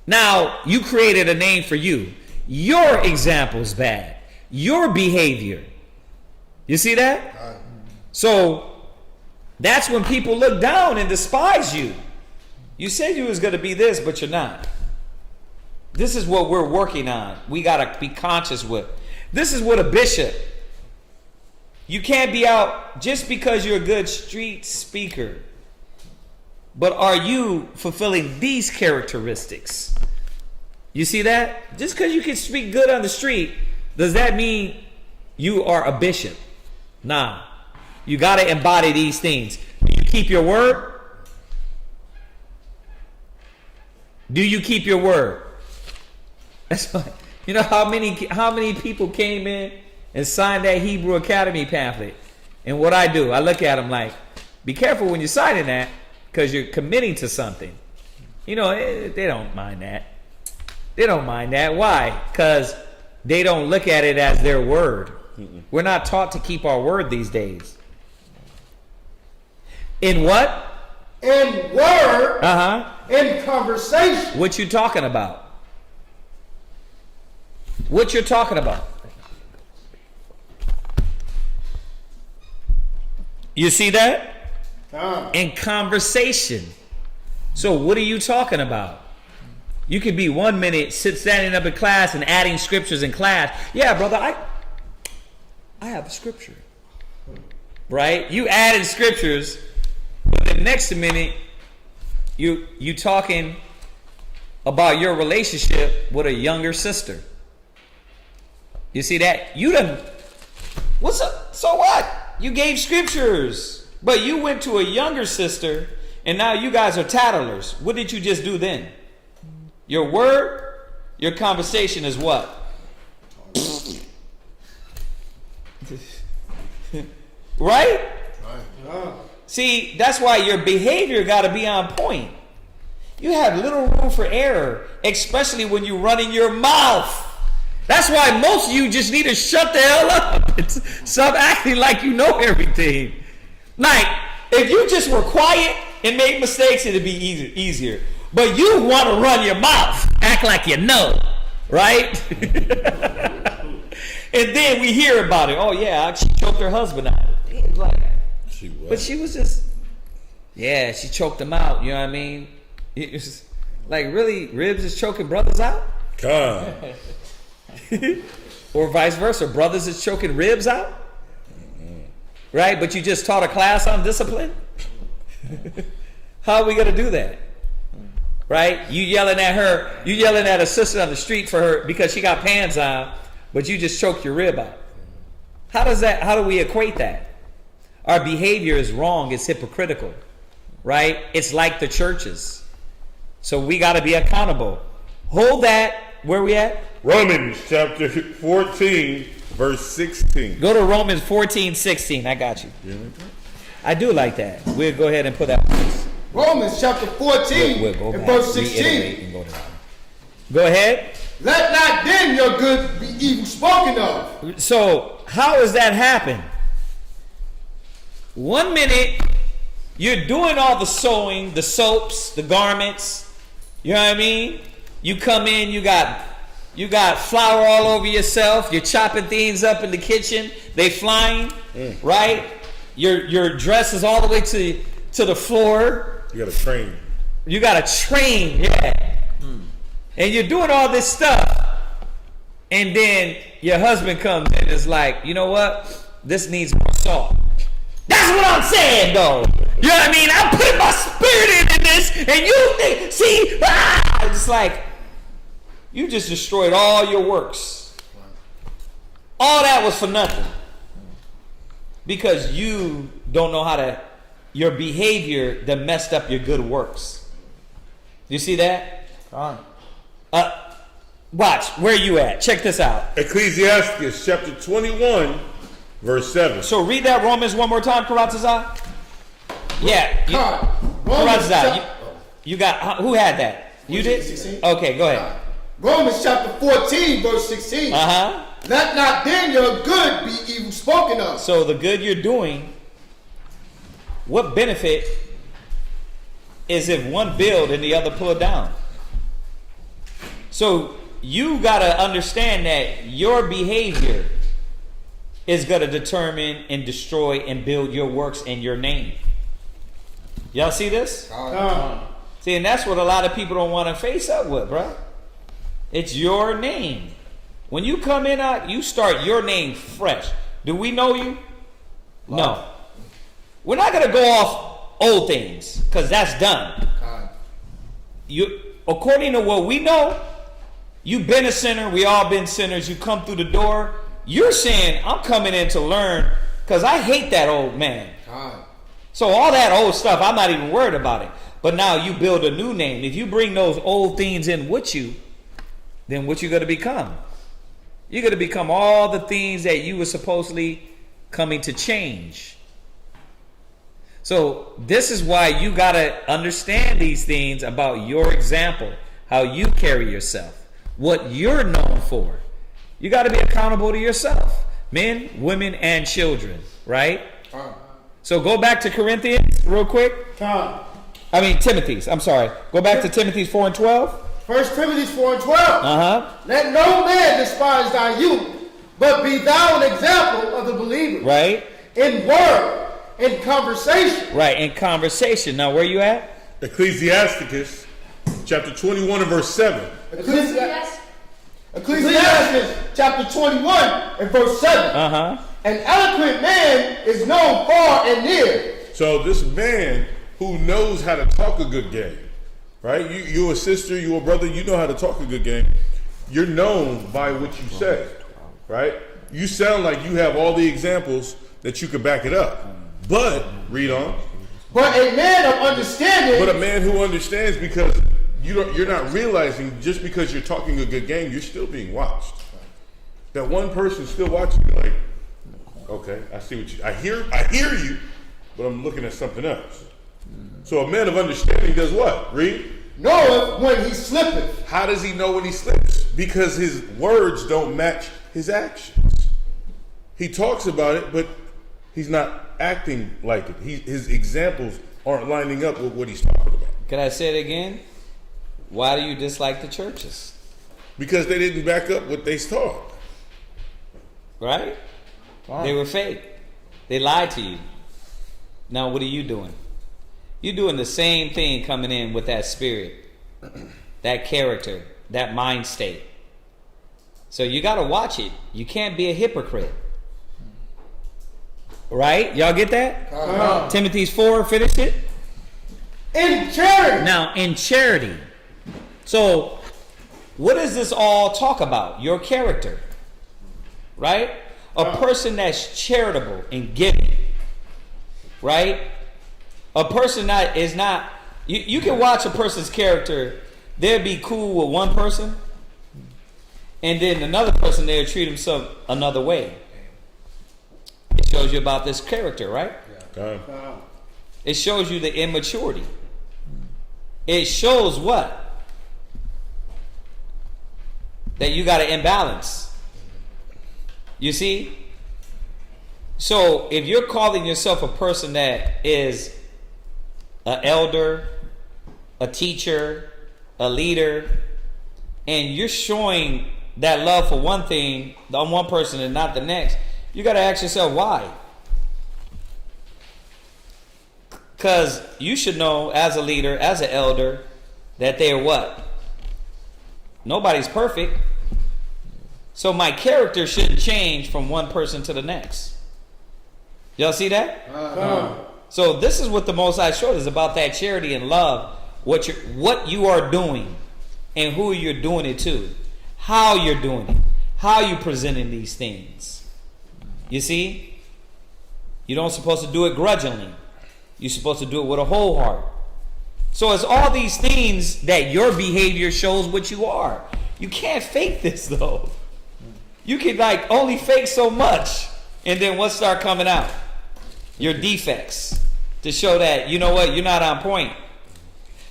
C: Now, you created a name for you. Your example's bad. Your behavior. You see that? So, that's when people look down and despise you. You said you was going to be this, but you're not. This is what we're working on. We got to be conscious with. This is what a bishop. You can't be out just because you're a good street speaker. But are you fulfilling these characteristics? You see that? Just because you can speak good on the street, does that mean you are a bishop? Nah. You got to embody these things. Do you keep your word? Do you keep your word? That's why, you know how many people came in and signed that Hebrew Academy pamphlet? And what I do, I look at them like, be careful when you're signing that, because you're committing to something. You know, they don't mind that. They don't mind that. Why? Because they don't look at it as their word. We're not taught to keep our word these days. In what?
F: In word. In conversation.
C: What you talking about? What you're talking about? You see that? In conversation. So what are you talking about? You could be 1 minute standing up in class and adding scriptures in class. Yeah, brother, I have a scripture. Right? You added scriptures, but the next minute you talking about your relationship with a younger sister. You see that? You done. What's up? So what? You gave scriptures, but you went to a younger sister, and now you guys are tattlers. What did you just do then? Your word, your conversation is what? Right? See, that's why your behavior got to be on point. You have little room for error, especially when you're running your mouth. That's why most of you just need to shut the hell up and stop acting like you know everything. Like, if you just were quiet and made mistakes, it'd be easier. But you want to run your mouth, act like you know, right? And then we hear about it. Oh yeah, she choked her husband out. Like, but she was just, yeah, she choked him out. You know what I mean? It was like, really, ribs is choking brothers out?
D: God.
C: Or vice versa, brothers is choking ribs out? Right? But you just taught a class on discipline? How are we going to do that? Right? You yelling at a sister on the street for her because she got pants on, but you just choked your rib out. How do we equate that? Our behavior is wrong, it's hypocritical. Right? It's like the churches. So we got to be accountable. Hold that. Where we at?
D: Romans chapter 14, verse 16.
C: Go to Romans 14, 16. I got you. I do like that. We'll go ahead and put that on.
F: Romans chapter 14 and verse 16.
C: Go ahead.
F: Let not then your good be evil spoken of.
C: So how does that happen? 1 minute you're doing all the sewing, the soaps, the garments. You know what I mean? You come in, you got flour all over yourself. You're chopping things up in the kitchen. They flying, right? Your dress is all the way to the floor.
D: You got to train.
C: You got to train, yeah. And you're doing all this stuff, and then your husband comes in and is like, you know what? This needs more salt. That's what I'm saying, though. You know what I mean? I'm putting my spirit into this, and you think, see, it's like, you just destroyed all your works. All that was for nothing. Because you don't know how to, your behavior that messed up your good works. You see that? Watch, where you at? Check this out.
D: Ecclesiasticus chapter 21, verse 7.
C: So read that Romans one more time, Chaazaqya. Yeah. Chaazaqya, you got, who had that? You did?
F: 16.
C: Okay, go ahead.
F: Romans chapter 14, verse 16. Let not then your good be evil spoken of.
C: So the good you're doing, what benefit is if one build and the other pull down. So you got to understand that your behavior is going to determine and destroy and build your works and your name. Y'all see this? See, and that's what a lot of people don't want to face up with, bro. It's your name. When you come in, you start your name fresh. Do we know you? No. We're not going to go off old things because that's done. You, according to what we know, you've been a sinner. We all been sinners. You come through the door. You're saying, I'm coming in to learn because I hate that old man. So all that old stuff, I'm not even worried about it. But now you build a new name. If you bring those old things in with you, then what you going to become? You're going to become all the things that you were supposedly coming to change. So this is why you got to understand these things about your example, how you carry yourself, what you're known for. You got to be accountable to yourself, men, women, and children, right? So go back to Corinthians real quick. Timothy's. I'm sorry. Go back to Timothy's 4 and 12.
F: 1 Timothy 4 and 12. Let no man despise thy youth, but be thou an example of the believer.
C: Right.
F: In word, in conversation.
C: Right, in conversation. Now, where you at?
D: Ecclesiasticus, chapter 21 and verse 7.
F: Ecclesiasticus, chapter 21 and verse 7. An eloquent man is known far and near.
D: So this man who knows how to talk a good game, right? You a sister, you a brother, you know how to talk a good game. You're known by what you say, right? You sound like you have all the examples that you could back it up. But, read on.
F: But a man of understanding.
D: But a man who understands, because you're not realizing just because you're talking a good game, you're still being watched. That one person's still watching you like, okay, I see what I hear you, but I'm looking at something else. So a man of understanding does what? Read.
F: Knoweth when he slippeth.
D: How does he know when he slips? Because his words don't match his actions. He talks about it, but he's not acting like it. His examples aren't lining up with what he's talking about.
C: Can I say it again? Why do you dislike the churches?
D: Because they didn't back up what they taught.
C: Right? They were fake. They lied to you. Now what are you doing? You're doing the same thing, coming in with that spirit, that character, that mind state. So you got to watch it. You can't be a hypocrite. Right? Y'all get that? Timothy's 4, finish it.
F: In charity.
C: Now, in charity. So, what does this all talk about? Your character. Right? A person that's charitable and giving. Right? A person that is not... You can watch a person's character. They'll be cool with one person. And then another person, they'll treat himself another way. It shows you about this character, right? It shows you the immaturity. It shows what? That you got an imbalance. You see? So if you're calling yourself a person that is an elder, a teacher, a leader, and you're showing that love for one thing on one person and not the next, you got to ask yourself why. Because you should know as a leader, as an elder, that they're what? Nobody's perfect. So my character shouldn't change from one person to the next. Y'all see that? So this is what the Most High showed us about that charity and love. What you are doing and who you're doing it to. How you're doing it. How you presenting these things. You see? You don't supposed to do it grudgingly. You're supposed to do it with a whole heart. So it's all these things that your behavior shows what you are. You can't fake this though. You can only fake so much. And then what start coming out? Your defects. To show that, you know what, you're not on point.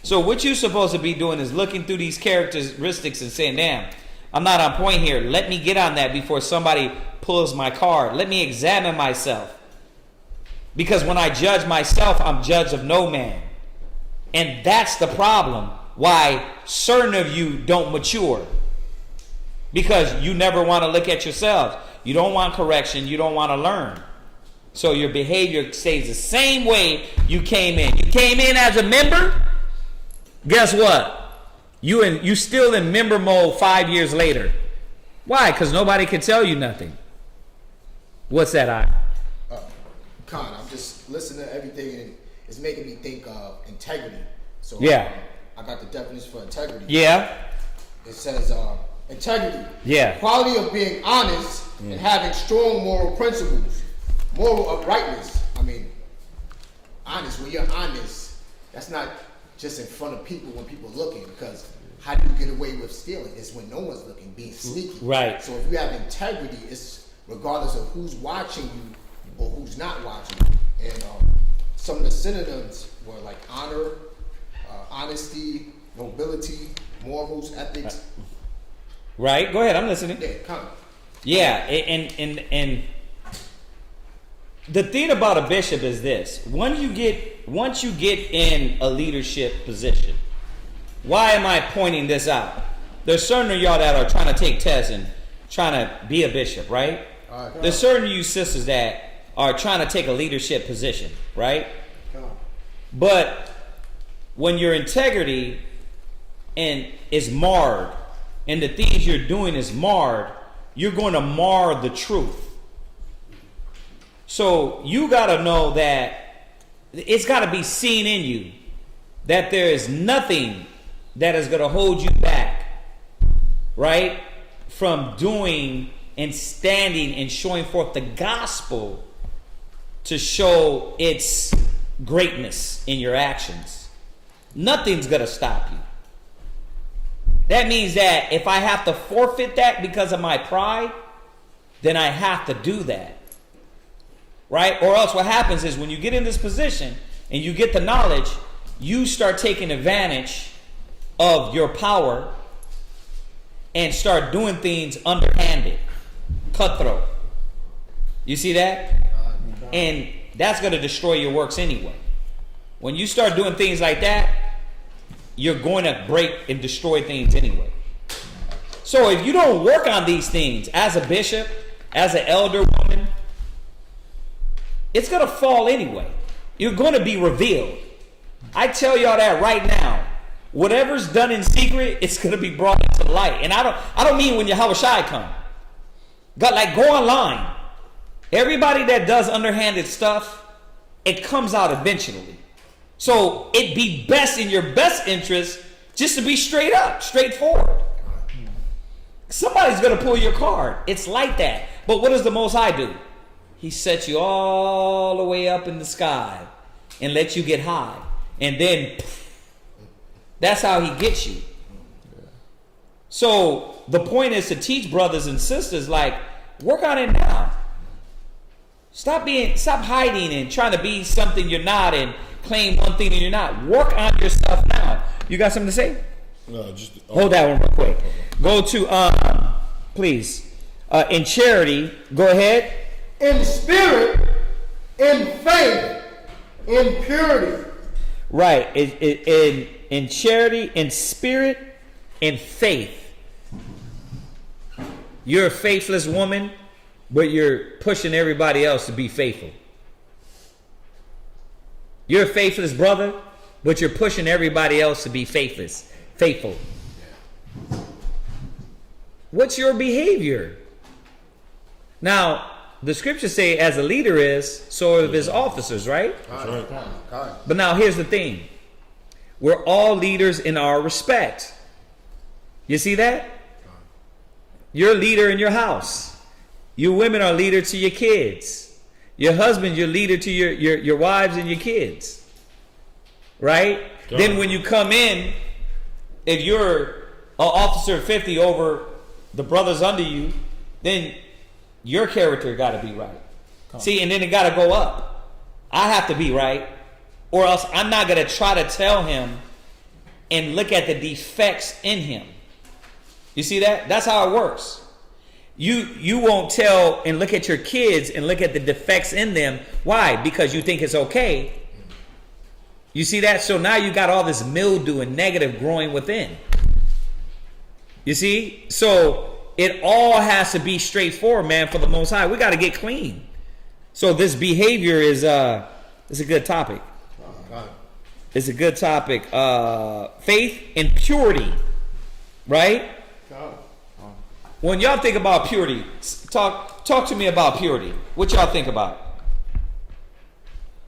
C: So what you're supposed to be doing is looking through these characteristics and saying, damn, I'm not on point here. Let me get on that before somebody pulls my card. Let me examine myself. Because when I judge myself, I'm judge of no man. And that's the problem why certain of you don't mature. Because you never want to look at yourselves. You don't want correction. You don't want to learn. So your behavior stays the same way you came in. You came in as a member. Guess what? You still in member mode 5 years later. Why? Because nobody can tell you nothing. What's that, I?
G: Con, I'm just listening to everything and it's making me think of integrity. So
C: yeah.
G: I got the definition for integrity.
C: Yeah.
G: It says integrity.
C: Yeah.
G: Quality of being honest and having strong moral principles. Moral uprightness. I mean, honest, when you're honest, that's not just in front of people when people are looking, because how do you get away with stealing? It's when no one's looking, being sneaky.
C: Right.
G: So if you have integrity, it's regardless of who's watching you or who's not watching you. And some of the synonyms were like honor, honesty, nobility, morals, ethics.
C: Right. Go ahead. I'm listening.
G: Yeah, kind of.
C: Yeah, and the thing about a bishop is this: once you get in a leadership position, why am I pointing this out? There's certain of y'all that are trying to take tests and trying to be a bishop, right? There's certain of you sisters that are trying to take a leadership position, right? But when your integrity is marred, and the things you're doing is marred, you're going to mar the truth. So you got to know that it's got to be seen in you that there is nothing that is going to hold you back, right, from doing and standing and showing forth the gospel to show its greatness in your actions. Nothing's going to stop you. That means that if I have to forfeit that because of my pride, then I have to do that. Right? Or else what happens is when you get in this position and you get the knowledge, you start taking advantage of your power and start doing things underhanded, cutthroat. You see that? And that's going to destroy your works anyway. When you start doing things like that, you're going to break and destroy things anyway. So if you don't work on these things as a bishop, as an elder woman, it's going to fall anyway. You're going to be revealed. I tell y'all that right now. Whatever's done in secret, it's going to be brought into light. And I don't mean when Yahushua come. God, like, go online. Everybody that does underhanded stuff, it comes out eventually. So it'd be best in your best interest just to be straight up, straightforward. Somebody's going to pull your card. It's like that. But what does the Most High do? He sets you all the way up in the sky and lets you get high. And then that's how he gets you. So the point is to teach brothers and sisters, like, work on it now. Stop hiding and trying to be something you're not and claim one thing and you're not. Work on yourself now. You got something to say? Hold that one real quick. Go to, please, in charity, go ahead.
F: In spirit, in faith, in purity.
C: Right. In charity, in spirit, in faith. You're a faithless woman, but you're pushing everybody else to be faithful. You're a faithless brother, but you're pushing everybody else to be faithful. What's your behavior? Now, the scriptures say as a leader is, so are his officers, right?
G: That's right.
C: But now here's the thing. We're all leaders in our respect. You see that? You're a leader in your house. You women are leader to your kids. Your husband, you're leader to your wives and your kids. Right? Then when you come in, if you're an officer 50 over the brothers under you, then your character got to be right. See, and then it got to go up. I have to be right, or else I'm not going to try to tell him and look at the defects in him. You see that? That's how it works. You won't tell and look at your kids and look at the defects in them. Why? Because you think it's okay. You see that? So now you got all this mildew and negative growing within. You see? So it all has to be straightforward, man, for the Most High. We got to get clean. So this behavior is a good topic. It's a good topic. Faith and purity, right? When y'all think about purity, talk to me about purity. What y'all think about?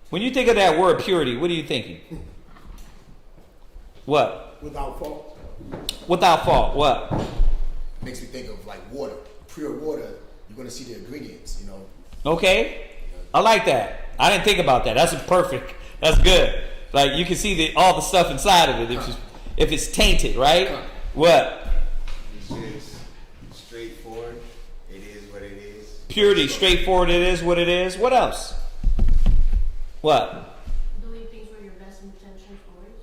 C: When you think of that word purity, what are you thinking? What?
G: Without fault.
C: Without fault. What?
G: Makes me think of like water. Pure water, you're going to see the ingredients, you know.
C: Okay. I like that. I didn't think about that. That's perfect. That's good. Like you can see all the stuff inside of it if it's tainted, right? What?
M: It's just straightforward. It is what it is.
C: Purity, straightforward. It is what it is. What else? What?
K: Doing things with your best intentions always.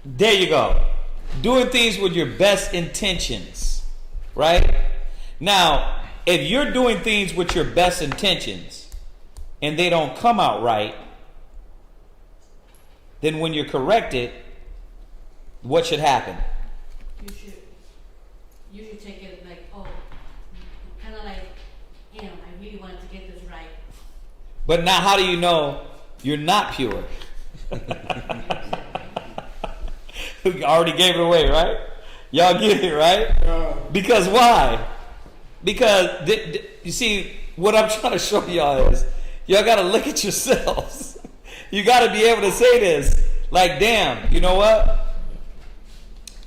C: There you go. Doing things with your best intentions, right? Now, if you're doing things with your best intentions and they don't come out right, then when you're corrected, what should happen?
K: You should take it like, oh, kind of like, damn, I really wanted to get this right.
C: But now how do you know you're not pure? We already gave it away, right? Y'all get it, right? Because why? Because, you see, what I'm trying to show y'all is, y'all got to look at yourselves. You got to be able to say this. Like, damn, you know what?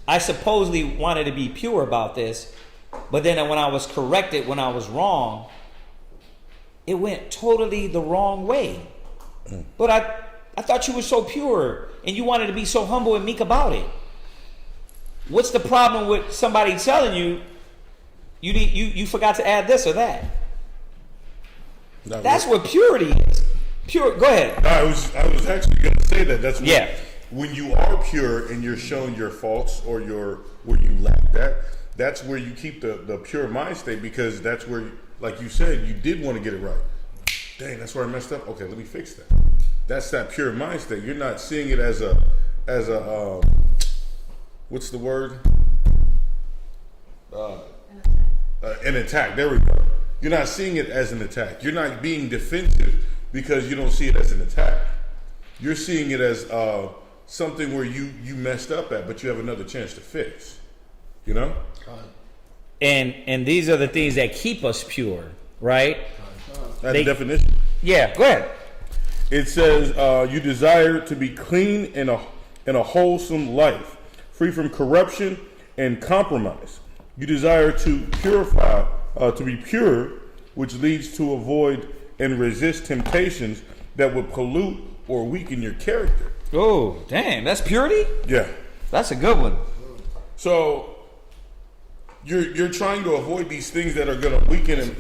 C: I supposedly wanted to be pure about this, but then when I was corrected, when I was wrong, it went totally the wrong way. But I thought you were so pure, and you wanted to be so humble and meek about it. What's the problem with somebody telling you you forgot to add this or that? That's what purity is. Pure. Go ahead.
D: No, I was actually going to say that. That's what, when you are pure and you're showing your faults or where you lack that. That's where you keep the pure mind state, because that's where, like you said, you did want to get it right. Dang, that's where I messed up. Okay, let me fix that. That's that pure mind state. You're not seeing it as a what's the word? An attack. There we go. You're not seeing it as an attack. You're not being defensive because you don't see it as an attack. You're seeing it as something where you messed up at, but you have another chance to fix. You know?
C: And these are the things that keep us pure, right?
D: That's the definition.
C: Yeah, go ahead.
D: It says you desire to be clean in a wholesome life, free from corruption and compromise. You desire to purify, to be pure, which leads to avoid and resist temptations that would pollute or weaken your character.
C: Oh, dang, that's purity?
D: Yeah.
C: That's a good one.
D: So you're trying to avoid these things that are going to weaken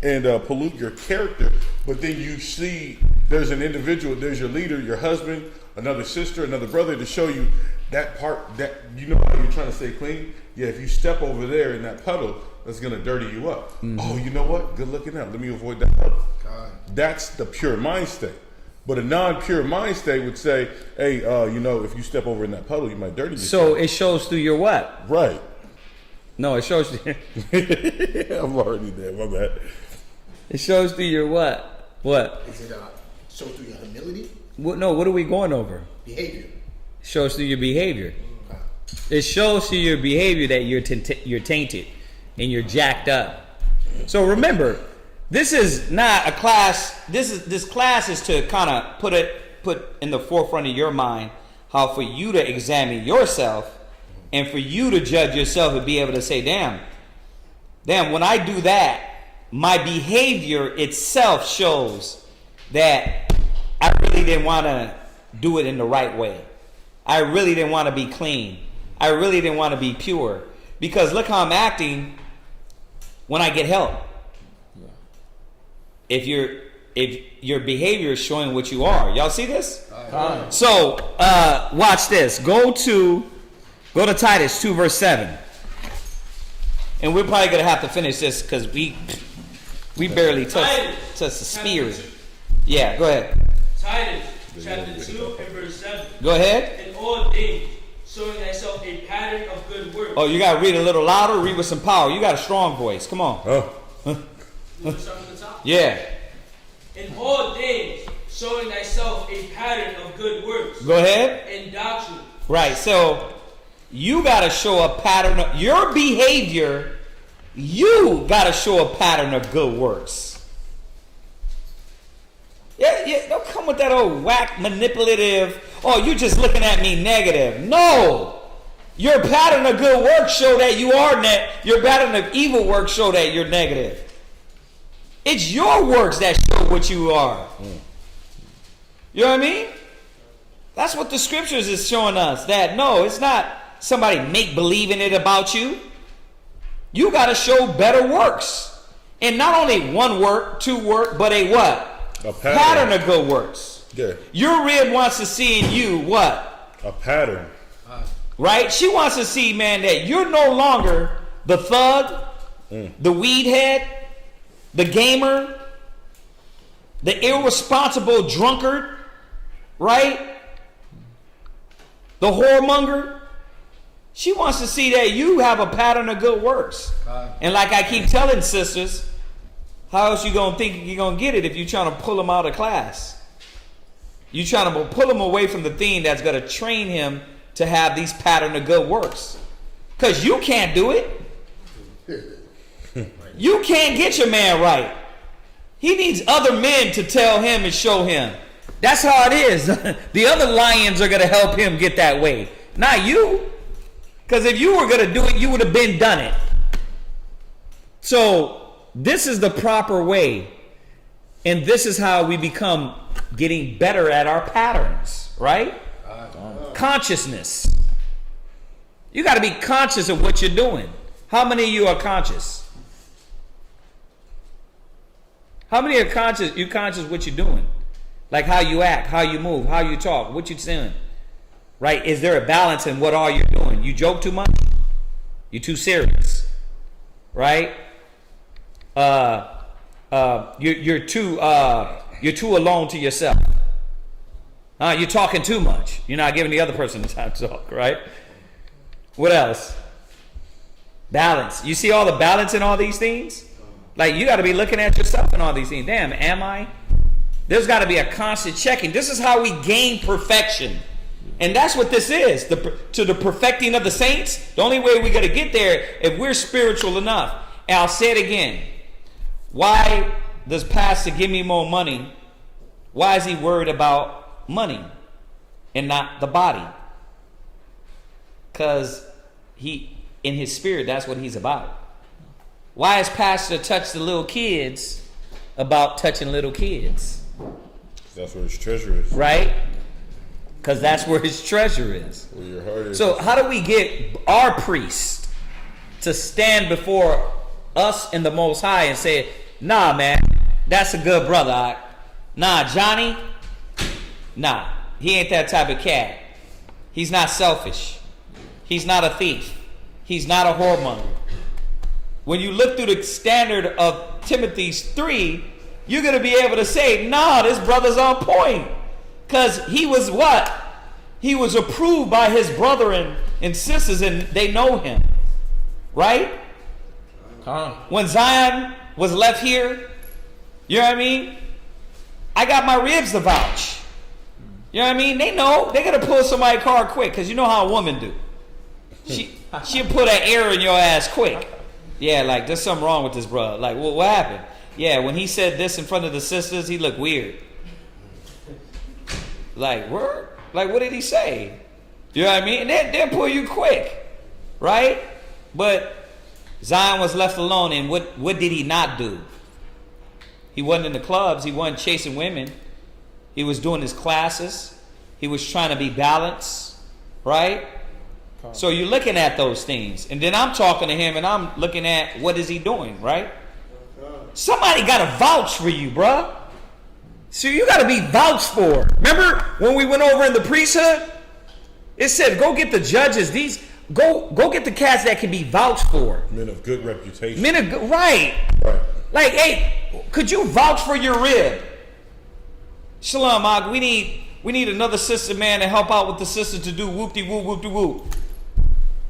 D: and pollute your character, but then you see there's an individual, there's your leader, your husband, another sister, another brother, to show you that part, that you know how you're trying to stay clean. Yeah, if you step over there in that puddle, that's going to dirty you up. Mm-hmm. Oh, you know what? Good looking out. Let me avoid that puddle. That's the pure mind state. But a non-pure mind state would say, hey, if you step over in that puddle, you might dirty yourself.
C: So it shows through your what?
D: Right.
C: No, it shows through
D: I'm already there, my bad.
C: It shows through your what? What?
G: Is it shows through your humility?
C: What are we going over?
G: Behavior.
C: It shows through your behavior. It shows through your behavior that you're tainted and you're jacked up. So remember, this is not a class. This class is to kind of put in the forefront of your mind how for you to examine yourself and for you to judge yourself and be able to say, damn, when I do that, my behavior itself shows that I really didn't want to do it in the right way. I really didn't want to be clean. I really didn't want to be pure. Because look how I'm acting when I get help. If your behavior is showing what you are. Y'all see this? So watch this. Go to Titus 2 verse 7. And we're probably gonna have to finish this because we barely touched the spirit. Yeah, go ahead.
N: Titus chapter 2 and verse 7.
C: Go ahead.
N: In all things, showing thyself a pattern of good works.
C: Oh, you got to read a little louder, read with some power. You got a strong voice. Come on.
N: You want to start from the top?
C: Yeah.
N: In all things, showing thyself a pattern of good works.
C: Go ahead.
N: And doctrine.
C: Right. So you got to show a pattern of your behavior. You got to show a pattern of good works. Yeah, don't come with that old whack manipulative, oh, you just looking at me negative. No. Your pattern of good work show that you are your pattern of evil work show that you're negative. It's your works that show what you are. You know what I mean? That's what the scriptures is showing us. That no, it's not somebody make believing it about you. You got to show better works. And not only one work, two work, but a what? A pattern of good works.
D: Yeah.
C: Your rib wants to see in you what?
D: A pattern.
C: Right? She wants to see, man, that you're no longer the thug, the weed head, the gamer, the irresponsible drunkard, right? The whoremonger. She wants to see that you have a pattern of good works. And like I keep telling sisters, how else you gonna think you're gonna get it if you're trying to pull him out of class? You're trying to pull him away from the thing that's gonna train him to have these pattern of good works. Because you can't do it. You can't get your man right. He needs other men to tell him and show him. That's how it is. The other lions are gonna help him get that way, not you. Because if you were gonna do it, you would have been done it. So this is the proper way. And this is how we become getting better at our patterns, right? Consciousness. You got to be conscious of what you're doing. How many of you are conscious? How many are conscious? You conscious of what you're doing? Like how you act, how you move, how you talk, what you're saying. Right? Is there a balance in what all you're doing? You joke too much? You're too serious. Right? You're too alone to yourself. You're talking too much. You're not giving the other person the time to talk, right? What else? Balance. You see all the balance in all these things? Like you got to be looking at yourself in all these things. Damn, am I? There's got to be a constant checking. This is how we gain perfection. And that's what this is. To the perfecting of the saints. The only way we're going to get there if we're spiritual enough. And I'll say it again. Why does Pastor give me more money? Why is he worried about money and not the body? Because he, in his spirit, that's what he's about. Why is Pastor touch the little kids about touching little kids?
D: That's where his treasure is.
C: Right? Because that's where his treasure is.
D: Where your heart is.
C: So how do we get our priest to stand before us in the Most High and say, nah, man, that's a good brother. Nah, Johnny, nah, he ain't that type of cat. He's not selfish. He's not a thief. He's not a whoremonger. When you look through the standard of Timothy's 3, you're going to be able to say, nah, this brother's on point. Because he was what? He was approved by his brethren and sisters, and they know him. Right? When Zion was left here, you know what I mean? I got my ribs to vouch. You know what I mean? They know. They're going to pull somebody's car quick because you know how a woman do. She'll put an arrow in your ass quick. Yeah, like there's something wrong with this brother. Like, well, what happened? Yeah, when he said this in front of the sisters, he looked weird. Like, word? Like, what did he say? You know what I mean? And they'll pull you quick. Right? But Zion was left alone, and what did he not do? He wasn't in the clubs. He wasn't chasing women. He was doing his classes. He was trying to be balanced. Right? So you're looking at those things. And then I'm talking to him, and I'm looking at what is he doing, right? Somebody got to vouch for you, bruh. So you got to be vouched for. Remember when we went over in the priesthood? It said, go get the judges. Go get the cats that can be vouched for.
D: Men of good reputation.
C: Right. Like, hey, could you vouch for your rib? Shalom, we need We need another sister, man, to help out with the sister to do whoop-de-whoop, whoop-de-whoop.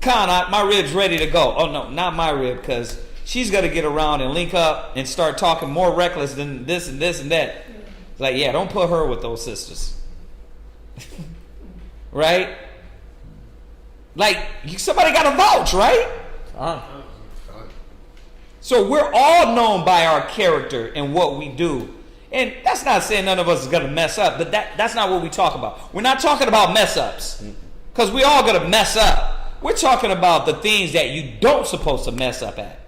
C: My rib's ready to go. Oh, no, not my rib, because she's got to get around and link up and start talking more reckless than this and this and that. Like, yeah, don't put her with those sisters. Right? Like, somebody got to vouch, right? So we're all known by our character and what we do. And that's not saying none of us is going to mess up, but that's not what we talk about. We're not talking about mess ups, because we all going to mess up. We're talking about the things that you don't supposed to mess up at.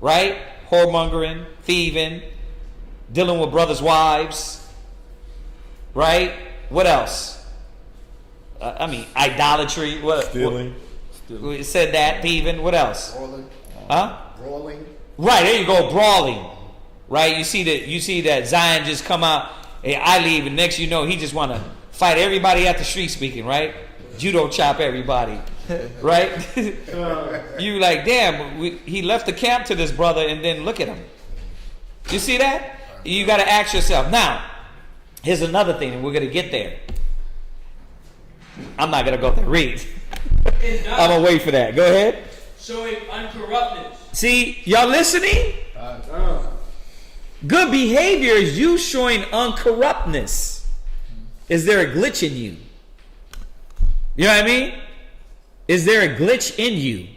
C: Right? Whoremongering, thieving, dealing with brothers' wives. Right? What else? Idolatry.
D: Stealing.
C: We said that, thieving. What else?
G: Brawling.
C: Huh?
G: Brawling.
C: Right, there you go, brawling. Right? You see that Zion just come out, hey, I leave, and next you know he just want to fight everybody at the street speaking, right? Judo chop everybody. Right? You like, damn, he left the camp to this brother, and then look at him. You see that? You got to ask yourself. Now, here's another thing, and we're going to get there. I'm not going to go there. Read. I'm going to wait for that. Go ahead.
N: Showing uncorruptness.
C: See, y'all listening? Good behavior is you showing uncorruptness. Is there a glitch in you? You know what I mean? Is there a glitch in you?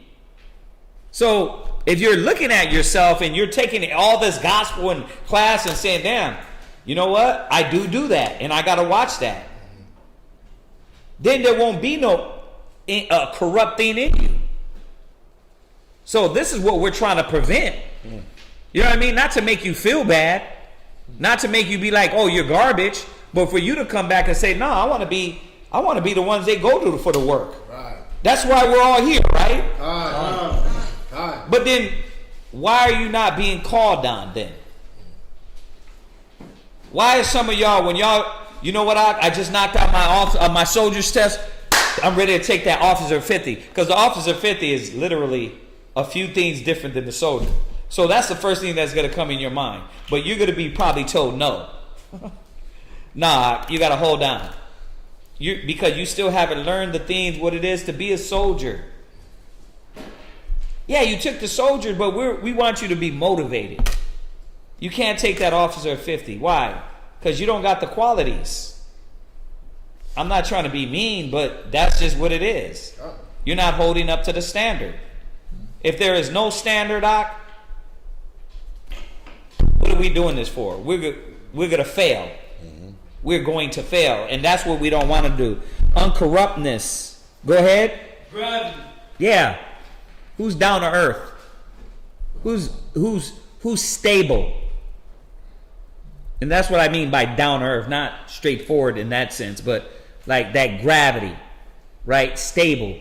C: So if you're looking at yourself and you're taking all this gospel in class and saying, damn, you know what? I do that, and I got to watch that. Then there won't be no corrupt thing in you. So this is what we're trying to prevent. You know what I mean? Not to make you feel bad. Not to make you be like, oh, you're garbage. But for you to come back and say, no, I want to be the ones they go to for the work. Right. That's why we're all here, right? But then, why are you not being called on then? Why is some of y'all, when y'all, you know what, I just knocked out my soldier's test, I'm ready to take that officer 50. Because the officer 50 is literally a few things different than the soldier. So that's the first thing that's going to come in your mind. But you're going to be probably told no. Nah, you got to hold on. Because you still haven't learned the things, what it is to be a soldier. Yeah, you took the soldier, but we want you to be motivated. You can't take that officer at 50. Why? Because you don't got the qualities. I'm not trying to be mean, but that's just what it is. You're not holding up to the standard. If there is no standard, what are we doing this for? We're going to fail. We're going to fail. And that's what we don't want to do. Uncorruptness. Go ahead.
N: Gravity.
C: Yeah. Who's down to earth? Who's stable? And that's what I mean by down to earth. Not straightforward in that sense, but like that gravity. Right? Stable.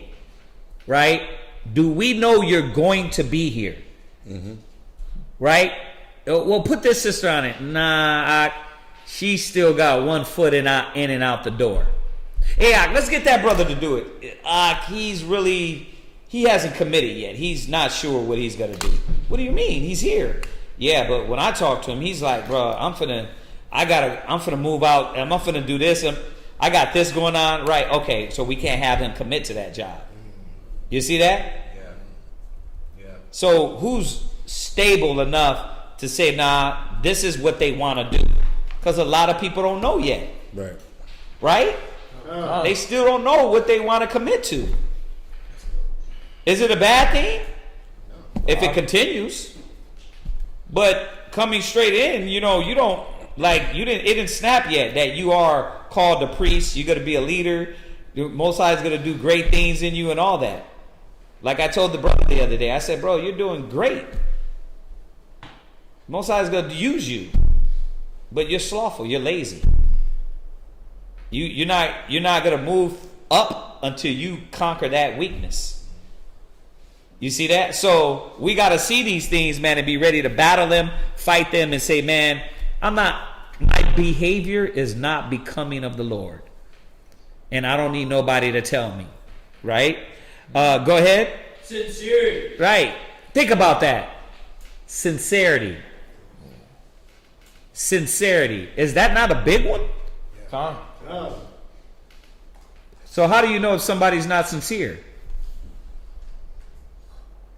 C: Right? Do we know you're going to be here? Right? Well, put this sister on it. Nah, she still got 1 foot in and out the door. Hey, let's get that brother to do it. He hasn't committed yet. He's not sure what he's going to do. What do you mean? He's here. Yeah, but when I talk to him, he's like, bro, I'm finna move out. I'm finna do this. I got this going on. Right, okay, so we can't have him commit to that job. You see that? Yeah. So who's stable enough to say, nah, this is what they want to do? Because a lot of people don't know yet. Right? They still don't know what they want to commit to. Is it a bad thing? If it continues. But coming straight in, you don't, it didn't snap yet that you are called a priest, you're going to be a leader, Most High is going to do great things in you and all that. Like I told the brother the other day, I said, bro, you're doing great. Most High is going to use you. But you're slothful, you're lazy. You're not going to move up until you conquer that weakness. You see that? So we got to see these things, man, and be ready to battle them, fight them, and say, man, my behavior is not becoming of the Lord. And I don't need nobody to tell me. Right? Go ahead.
N: Sincerity.
C: Right. Think about that. Sincerity. Sincerity. Is that not a big one? So how do you know if somebody's not sincere?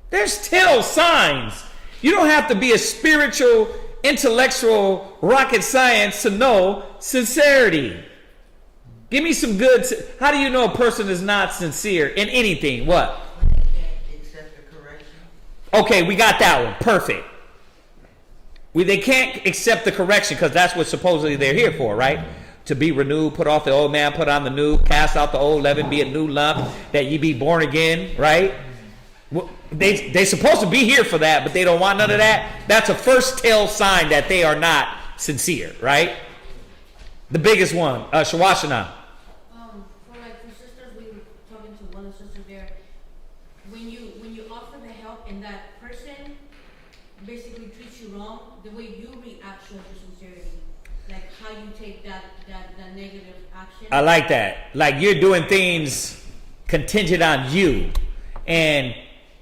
C: There's tell signs. You don't have to be a spiritual, intellectual, rocket science to know sincerity. Give me some good. How do you know a person is not sincere in anything? What?
H: When they can't accept the correction.
C: Okay, we got that one. Perfect. They can't accept the correction because that's what supposedly they're here for, right? To be renewed, put off the old man, put on the new, cast out the old leaven, be a new lump, that ye be born again, right? They're supposed to be here for that, but they don't want none of that. That's a first tell sign that they are not sincere, right? The biggest one, Shawashana.
K: For sisters, we were talking to one of the sisters there. When you offer the help and that person basically treats you wrong, the way you react shows your sincerity. Like how you take that negative action.
C: I like that. Like you're doing things contingent on you. And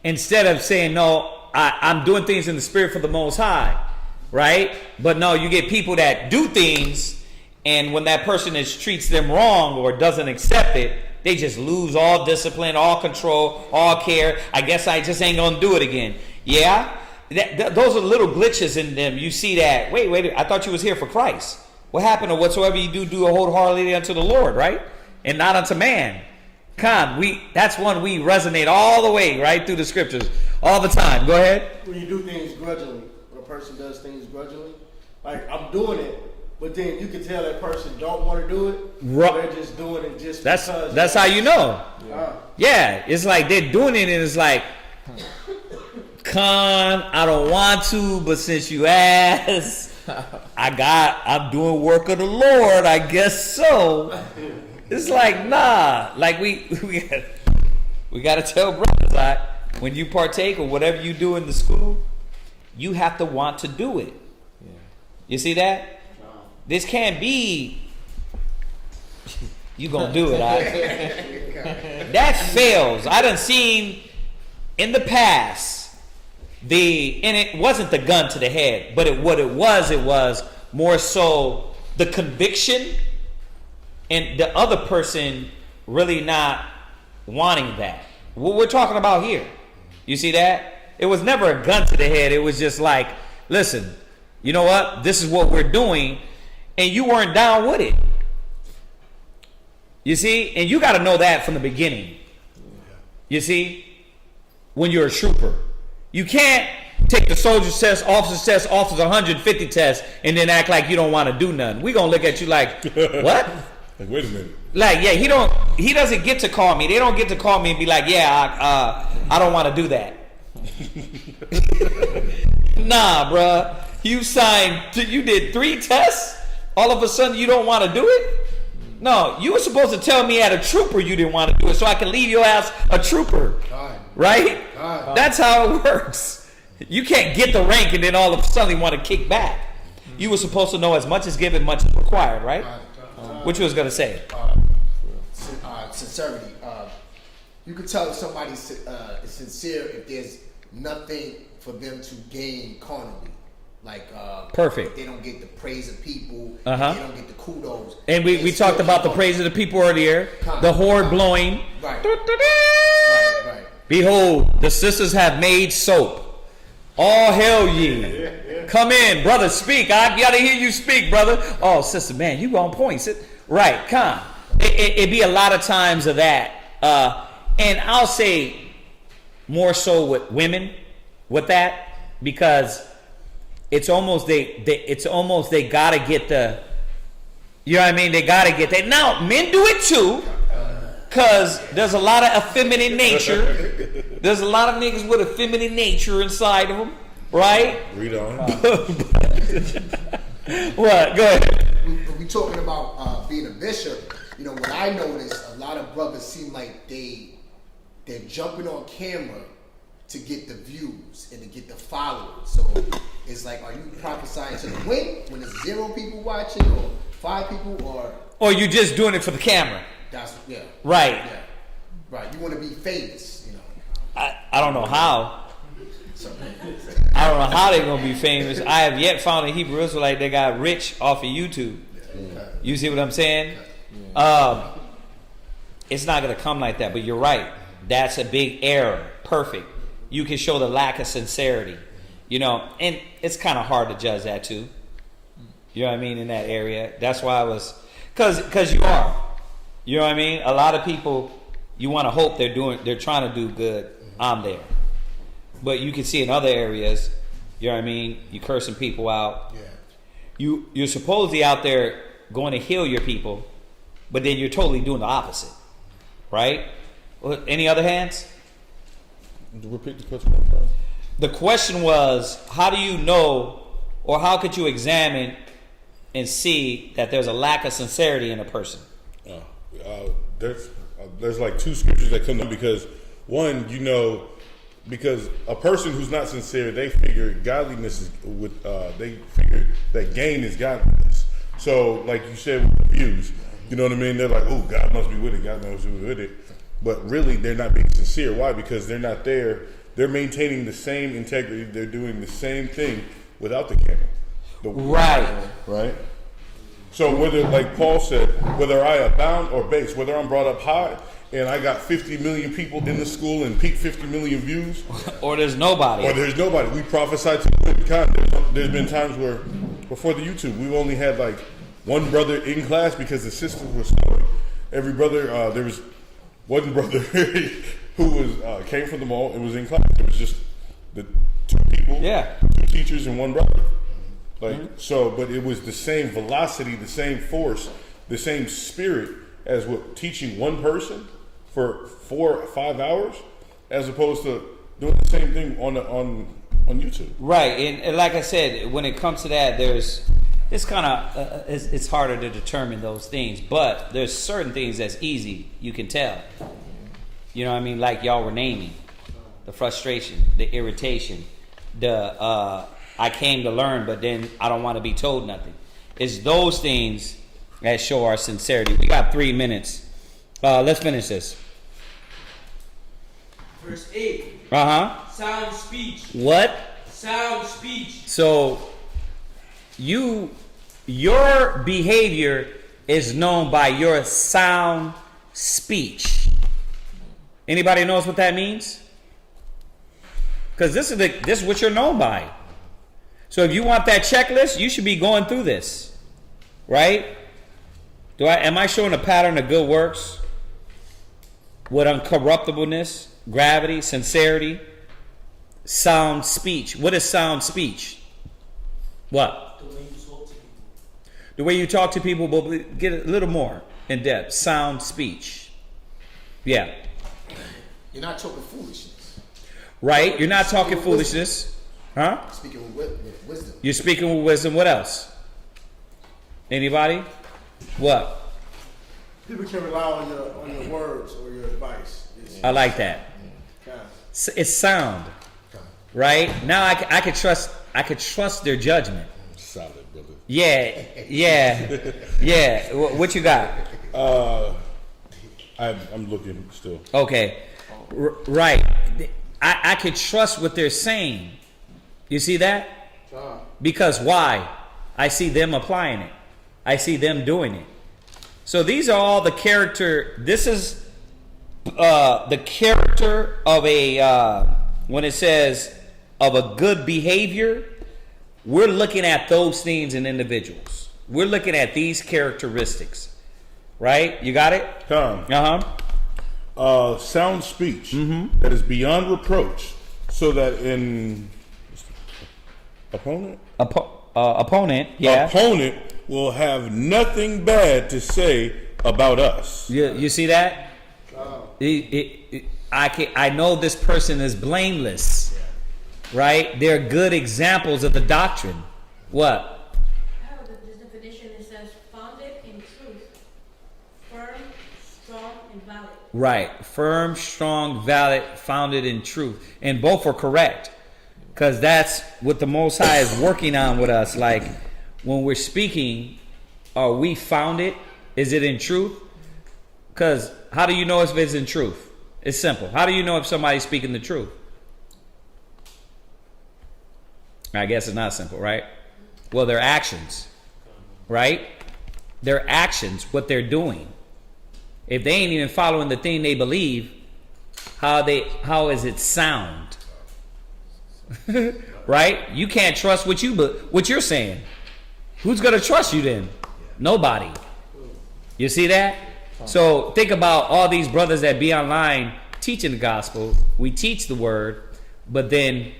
C: instead of saying, no, I'm doing things in the spirit for the Most High, right? But no, you get people that do things, and when that person treats them wrong or doesn't accept it, they just lose all discipline, all control, all care. I guess I just ain't going to do it again. Yeah? Those are little glitches in them. You see that, wait, I thought you was here for Christ. What happened to whatsoever you do a wholeheartedly unto the Lord, right? And not unto man. That's one we resonate all the way, right, through the scriptures, all the time. Go ahead.
F: When you do things grudgingly, when a person does things grudgingly, like I'm doing it, but then you can tell that person don't want to do it. They're just doing it just because.
C: That's how you know. Yeah, it's like they're doing it, and it's like, I don't want to, but since you asked, I'm doing work of the Lord, I guess so. It's like, nah, like we got to tell brothers, when you partake or whatever you do in the school, you have to want to do it. Yeah. You see that? No. This can't be, you gonna do it, That fails. I done seen in the past, and it wasn't the gun to the head, but what it was more so the conviction and the other person really not wanting that. What we're talking about here. You see that? It was never a gun to the head. It was just like, listen, you know what? This is what we're doing, and you weren't down with it. You see? And you got to know that from the beginning. You see? When you're a trooper. You can't take the soldier's test, officer's 150 test, and then act like you don't want to do nothing. We're going to look at you like, what?
D: Like, wait a minute.
C: Like, yeah, he doesn't get to call me. They don't get to call me and be like, yeah, I don't want to do that. Nah, bruh. You did 3 tests? All of a sudden you don't want to do it? No, you were supposed to tell me at a trooper you didn't want to do it so I can leave your ass a trooper. Right? That's how it works. You can't get the rank and then all of a sudden want to kick back. You were supposed to know as much is given, much is required, right? What you was going to say?
G: Sincerity. You can tell if somebody's is sincere if there's nothing for them to gain carnally. Like,
C: perfect.
G: They don't get the praise of people.
C: They
G: don't get the kudos.
C: And we talked about the praise of the people earlier. The horn blowing.
G: Right.
C: Behold, the sisters have made soap. All hail ye. Come in, brother, speak. I got to hear you speak, brother. Oh, sister, man, you on point. Right, come. It be a lot of times of that. And I'll say more so with women with that, because it's almost they gotta get the, you know what I mean? They gotta get that. Now, men do it too, because there's a lot of effeminate nature. There's a lot of niggas with a feminine nature inside of them, right?
D: Read on.
C: What? Go ahead.
G: We talking about being a bishop. You know, what I noticed, a lot of brothers seem like they're jumping on camera to get the views and to get the followers. So it's like, are you prophesying to the wind when there's 0 people watching, or 5 people,
C: or you just doing it for the camera? Right.
G: Yeah. Right. You want to be famous, you know.
C: I don't know how. I don't know how they're gonna be famous. I have yet found a Hebrew Israelite that got rich off of YouTube. You see what I'm saying? It's not going to come like that. But you're right. That's a big error. Perfect. You can show the lack of sincerity. You know, and it's kind of hard to judge that too. You know what I mean? In that area. That's why I was, because you are. You know what I mean? A lot of people, you want to hope they're trying to do good. I'm there. But you can see in other areas, you know what I mean? You cursing people out. Yeah. You're supposedly out there going to heal your people, but then you're totally doing the opposite. Right? Any other hands?
D: Repeat the question.
C: The question was, how do you know, or how could you examine and see that there's a lack of sincerity in a person?
D: There's like two scriptures that come up, because one, you know, because a person who's not sincere, they figure godliness is they figure that gain is godliness. So, like you said with the views, you know what I mean? They're like, oh, God must be with it. God must be with it. But really, they're not being sincere. Why? Because they're not there. They're maintaining the same integrity. They're doing the same thing without the camel. Right. So whether, like Paul said, whether I abound or base, whether I'm brought up high and I got 50 million people in the school and peak 50 million views,
C: or there's nobody.
D: We prophesy to mankind. There's been times where, before the YouTube, we've only had like one brother in class because the systems were slowing. Every brother, there was one brother who was came from the mall and was in class. It was just the two people, two teachers, and one brother. So, but it was the same velocity, the same force, the same spirit as what teaching one person for 4 or 5 hours, as opposed to doing the same thing on YouTube.
C: Right, and like I said, when it comes to that, it's kind of it's harder to determine those things, but there's certain things that's easy. You can tell. You know what I mean? Like y'all were naming the frustration, the irritation, the I came to learn, but then I don't want to be told nothing. It's those things that show our sincerity. We got 3 minutes. Let's finish this.
N: Verse 8.
C: Sound
N: speech.
C: What?
N: Sound speech.
C: So, your behavior is known by your sound speech. Anybody knows what that means? Because this is what you're known by. So if you want that checklist, you should be going through this, right? Am I showing a pattern of good works with uncorruptibleness, gravity, sincerity, sound speech? What is sound speech? What?
N: The way you talk to people.
C: The way you talk to people, but get a little more in depth. Sound speech. Yeah.
G: You're not talking foolishness.
C: Right? You're not talking foolishness. Huh?
G: Speaking with wisdom.
C: You're speaking with wisdom. What else? Anybody? What?
F: People can rely on your words or your advice.
C: I like that. It's sound, right? Now I could trust their judgment.
D: Solid, brother.
C: Yeah. What you got?
D: I'm looking still.
C: Okay, right. I could trust what they're saying. You see that? Because why? I see them applying it. I see them doing it. So these are all the character. This is the character of when it says of a good behavior, we're looking at those things in individuals. We're looking at these characteristics. Right? You got it?
D: Sound speech that is beyond reproach, so that in opponent will have nothing bad to say about us.
C: You see that? I know this person is blameless, right? They're good examples of the doctrine. What?
K: I have this definition. It says founded in truth, firm, strong, and valid.
C: Right, firm, strong, valid, founded in truth, and both are correct. Because that's what the Most High is working on with us. Like, when we're speaking, are we founded? Is it in truth? Because how do you know if it's in truth? It's simple. How do you know if somebody's speaking the truth? I guess it's not simple, right? Well, their actions, right? their actions, what they're doing. If they ain't even following the thing they believe, how is it sound? Right? You can't trust what you're saying. Who's gonna trust you then? Nobody. You see that? So think about all these brothers that be online teaching the gospel. We teach the word, but then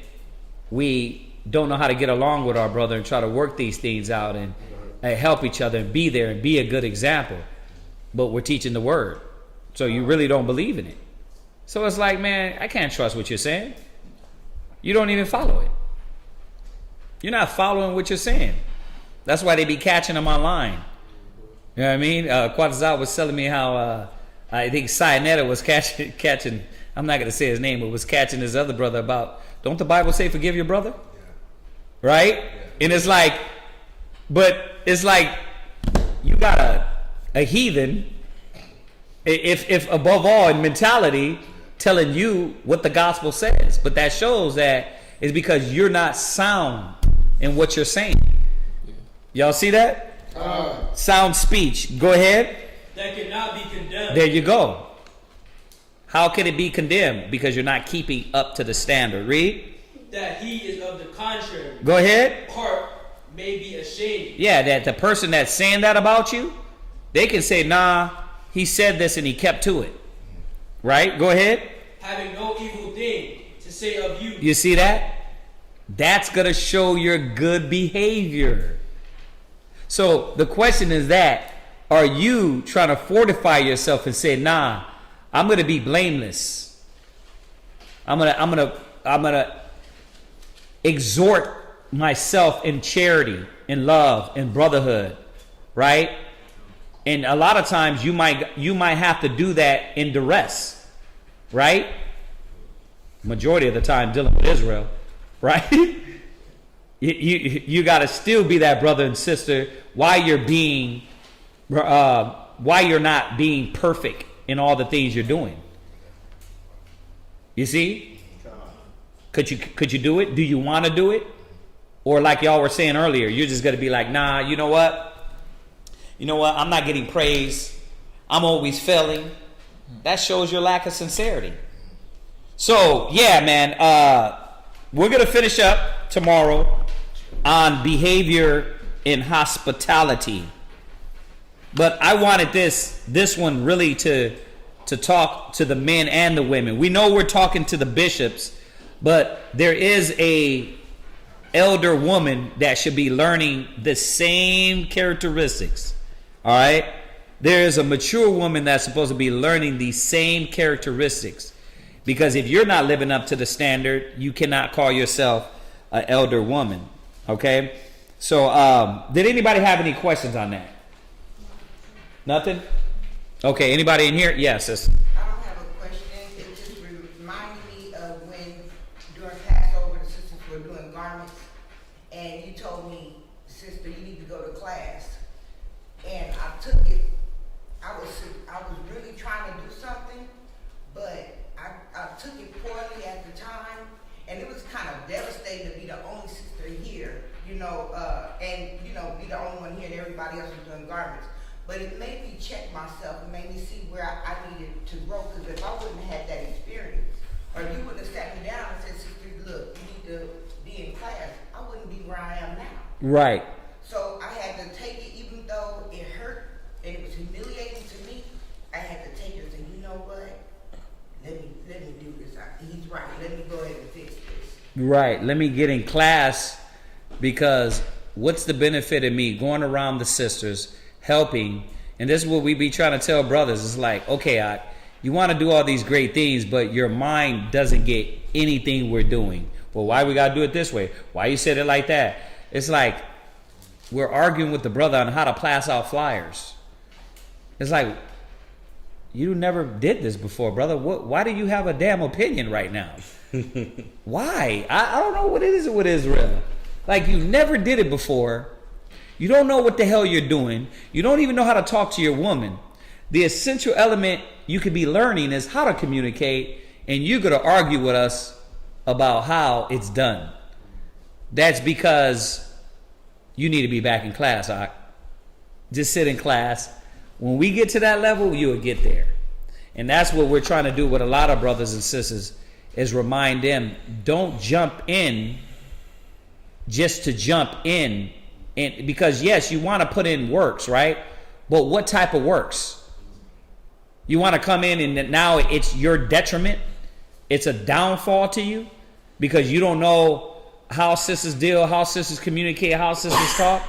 C: we don't know how to get along with our brother and try to work these things out and help each other and be there and be a good example. But we're teaching the word, so you really don't believe in it. So it's like, man, I can't trust what you're saying. You don't even follow it. You're not following what you're saying. That's why they be catching them online. You know what I mean? Chaazaqya was telling me how I think Sinetta was catching. I'm not going to say his name, but was catching his other brother about, don't the Bible say forgive your brother? Yeah. Right? Yeah. And it's like, but it's like you got a heathen, if above all in mentality, telling you what the gospel says. But that shows that it's because you're not sound in what you're saying. Y'all see that? Sound speech. Go ahead.
N: That cannot be condemned.
C: There you go. How can it be condemned? Because you're not keeping up to the standard. Read.
N: That he is of the contrary.
C: Go ahead.
N: Part may be ashamed.
C: Yeah, that the person that's saying that about you, they can say, nah, he said this and he kept to it. Right? Go ahead.
N: Having no evil thing to say of you.
C: You see that? That's going to show your good behavior. So the question is that, are you trying to fortify yourself and say, nah, I'm going to be blameless. I'm going to exhort myself in charity, in love, in brotherhood, right? And a lot of times you might have to do that in duress, right? Majority of the time dealing with Israel, right? You got to still be that brother and sister while you're not being perfect in all the things you're doing. You see? Could you do it? Do you want to do it? Or like y'all were saying earlier, you're just going to be like, nah, you know what? I'm not getting praise. I'm always failing. That shows your lack of sincerity. So, yeah, man, we're going to finish up tomorrow on behavior in hospitality. But I wanted this one really to talk to the men and the women. We know we're talking to the bishops, but there is a elder woman that should be learning the same characteristics. All right? There is a mature woman that's supposed to be learning these same characteristics. Because if you're not living up to the standard, you cannot call yourself an elder woman. Okay? So, did anybody have any questions on that? Nothing? Okay, anybody in here? Yes.
H: I don't have a question. It just reminded me of when during Passover the sisters were doing garments, and you told me, sister, you need to go to class. And I took it. I was really trying to do something, but I took it poorly at the time, and it was kind of devastating to be the only sister here, and be the only one here, and everybody else was doing garments. But it made me check myself and made me see where I needed to grow. Because if I wouldn't have had that experience, or you wouldn't have sat me down and said, sister, look, you need to be in class, I wouldn't be where I am now. Right. So I had to take it, even though it hurt and it was humiliating to me. I had to take it and say, you know what? Let me do this. He's right. Let me go ahead and fix this.
C: Right. Let me get in class, because what's the benefit of me going around the sisters helping? And this is what we be trying to tell brothers. It's like, okay, you want to do all these great things, but your mind doesn't get anything we're doing. Well, why we got to do it this way? Why you said it like that? It's like we're arguing with the brother on how to pass out flyers. It's like, you never did this before, brother. Why do you have a damn opinion right now? Why? I don't know what it is with Israel. Like, you never did it before. You don't know what the hell you're doing. You don't even know how to talk to your woman. The essential element you could be learning is how to communicate, and you're going to argue with us about how it's done. That's because you need to be back in class. just sit in class. When we get to that level, you'll get there. And that's what we're trying to do with a lot of brothers and sisters, is remind them, don't jump in just to jump in. And because yes, you want to put in works, right? But what type of works? You want to come in and now it's your detriment? It's a downfall to you because you don't know how sisters deal, how sisters communicate, how sisters talk?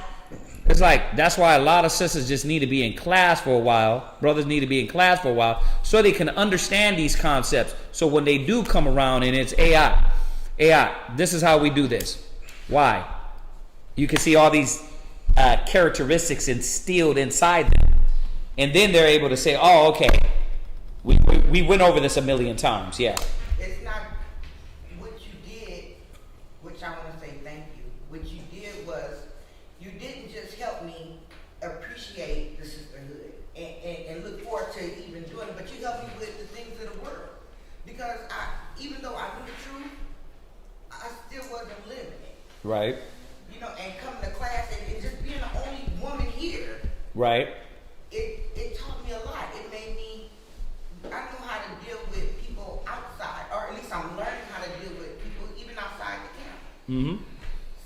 C: It's like, that's why a lot of sisters just need to be in class for a while. Brothers need to be in class for a while so they can understand these concepts. So when they do come around and it's AI, this is how we do this. Why? You can see all these characteristics instilled inside them. And then they're able to say, oh, okay, we went over this a million times, yeah.
H: It's not what you did, which I want to say thank you. What you did was, you didn't just help me appreciate the sisterhood and look forward to even doing it, but you helped me with the things of the world. Because even though I knew the truth, I still wasn't living it.
C: Right.
H: You know, and coming to class and just being the only woman here.
C: Right.
H: It taught me a lot. It made me, I know how to deal with people outside, or at least I'm learning how to deal with people even outside the camp.
C: Mm-hmm.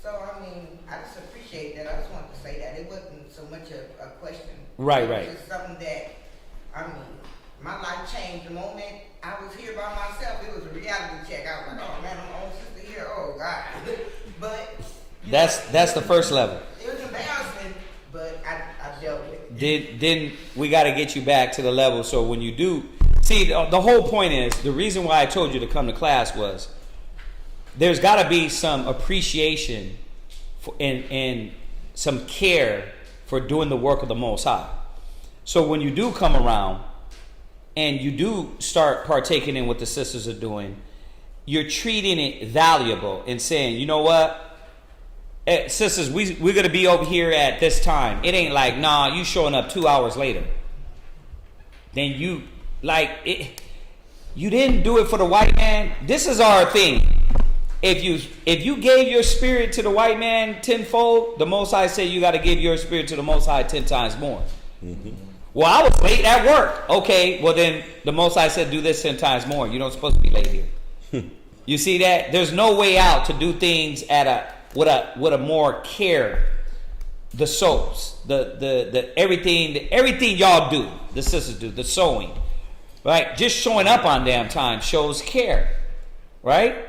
H: So, I mean, I just appreciate that. I just wanted to say that. It wasn't so much a question.
C: Right,
H: it
C: right.
H: was just something that, I mean, my life changed the moment I was here by myself. It was a reality check. I was like, oh man, I'm the only sister here. Oh God. But
C: That's the first level.
H: It was embarrassing, but I dealt with it.
C: Then we got to get you back to the level. So when you do, see, the whole point is, the reason why I told you to come to class was, there's got to be some appreciation and some care for doing the work of the Most High. So when you do come around and you do start partaking in what the sisters are doing, you're treating it valuable and saying, you know what? Sisters, we're going to be over here at this time. It ain't like, nah, you showing up 2 hours later. Then you, like, you didn't do it for the white man. This is our thing. If you gave your spirit to the white man tenfold, the Most High said you got to give your spirit to the Most High 10 times more. Mm-hmm. Well, I was late at work. Okay, well then the Most High said do this 10 times more. You're not supposed to be late here. You see that? There's no way out to do things with a more care. The soaps, the everything y'all do, the sisters do, the sewing, right? Just showing up on damn time shows care, right?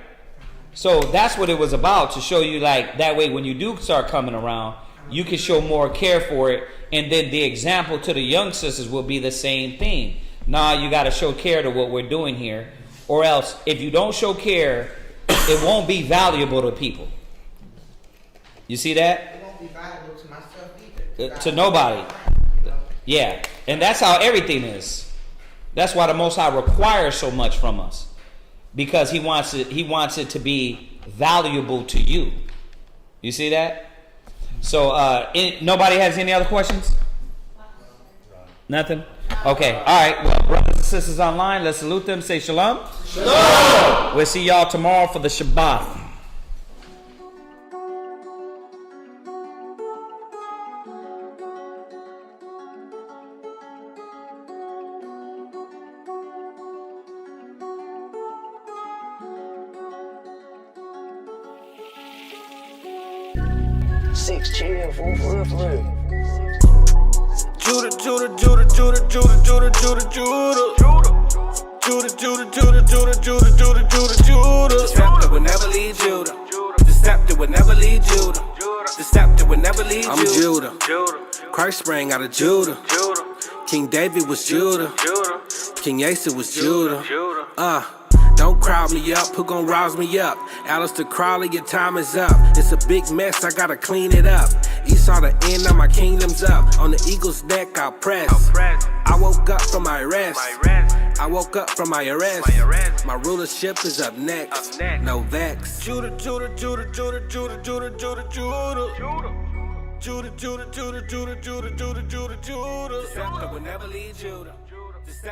C: So that's what it was about, to show you, like, that way when you do start coming around, you can show more care for it, and then the example to the young sisters will be the same thing. Nah, you got to show care to what we're doing here, or else if you don't show care, it won't be valuable to people. You see that?
H: It won't be valuable to myself either.
C: To nobody. Yeah, and that's how everything is. That's why the Most High requires so much from us, because He wants it to be valuable to you. You see that? So, nobody has any other questions? Nothing? Okay. All right. Well, brothers and sisters online, let's salute them. Say shalom. Shalom. We'll see y'all tomorrow for the Shabbat.
A: Six chill, four for real.
B: Judah, Judah, Judah, Judah, Judah, Judah, Judah, Judah. Judah, Judah, Judah, Judah, Judah, Judah, Judah, Judah. The scepter will never leave Judah. The scepter will never leave Judah. The scepter will never leave Judah. I'm Judah. Christ sprang out of Judah. King David was Judah. King Asa was Judah. Don't crowd me up, who gon' rouse me up? Alistair Crowley, your time is up. It's a big mess, I gotta clean it up. Esau, the end of my kingdom's up. On the eagle's neck, I'll press. I woke up from my rest. I woke up from my arrest. My rulership is up next. No vex. Judah, Judah, Judah, Judah, Judah, Judah, Judah, Judah. Judah, Judah, Judah, Judah, Judah, Judah, Judah, Judah. The scepter will never leave Judah.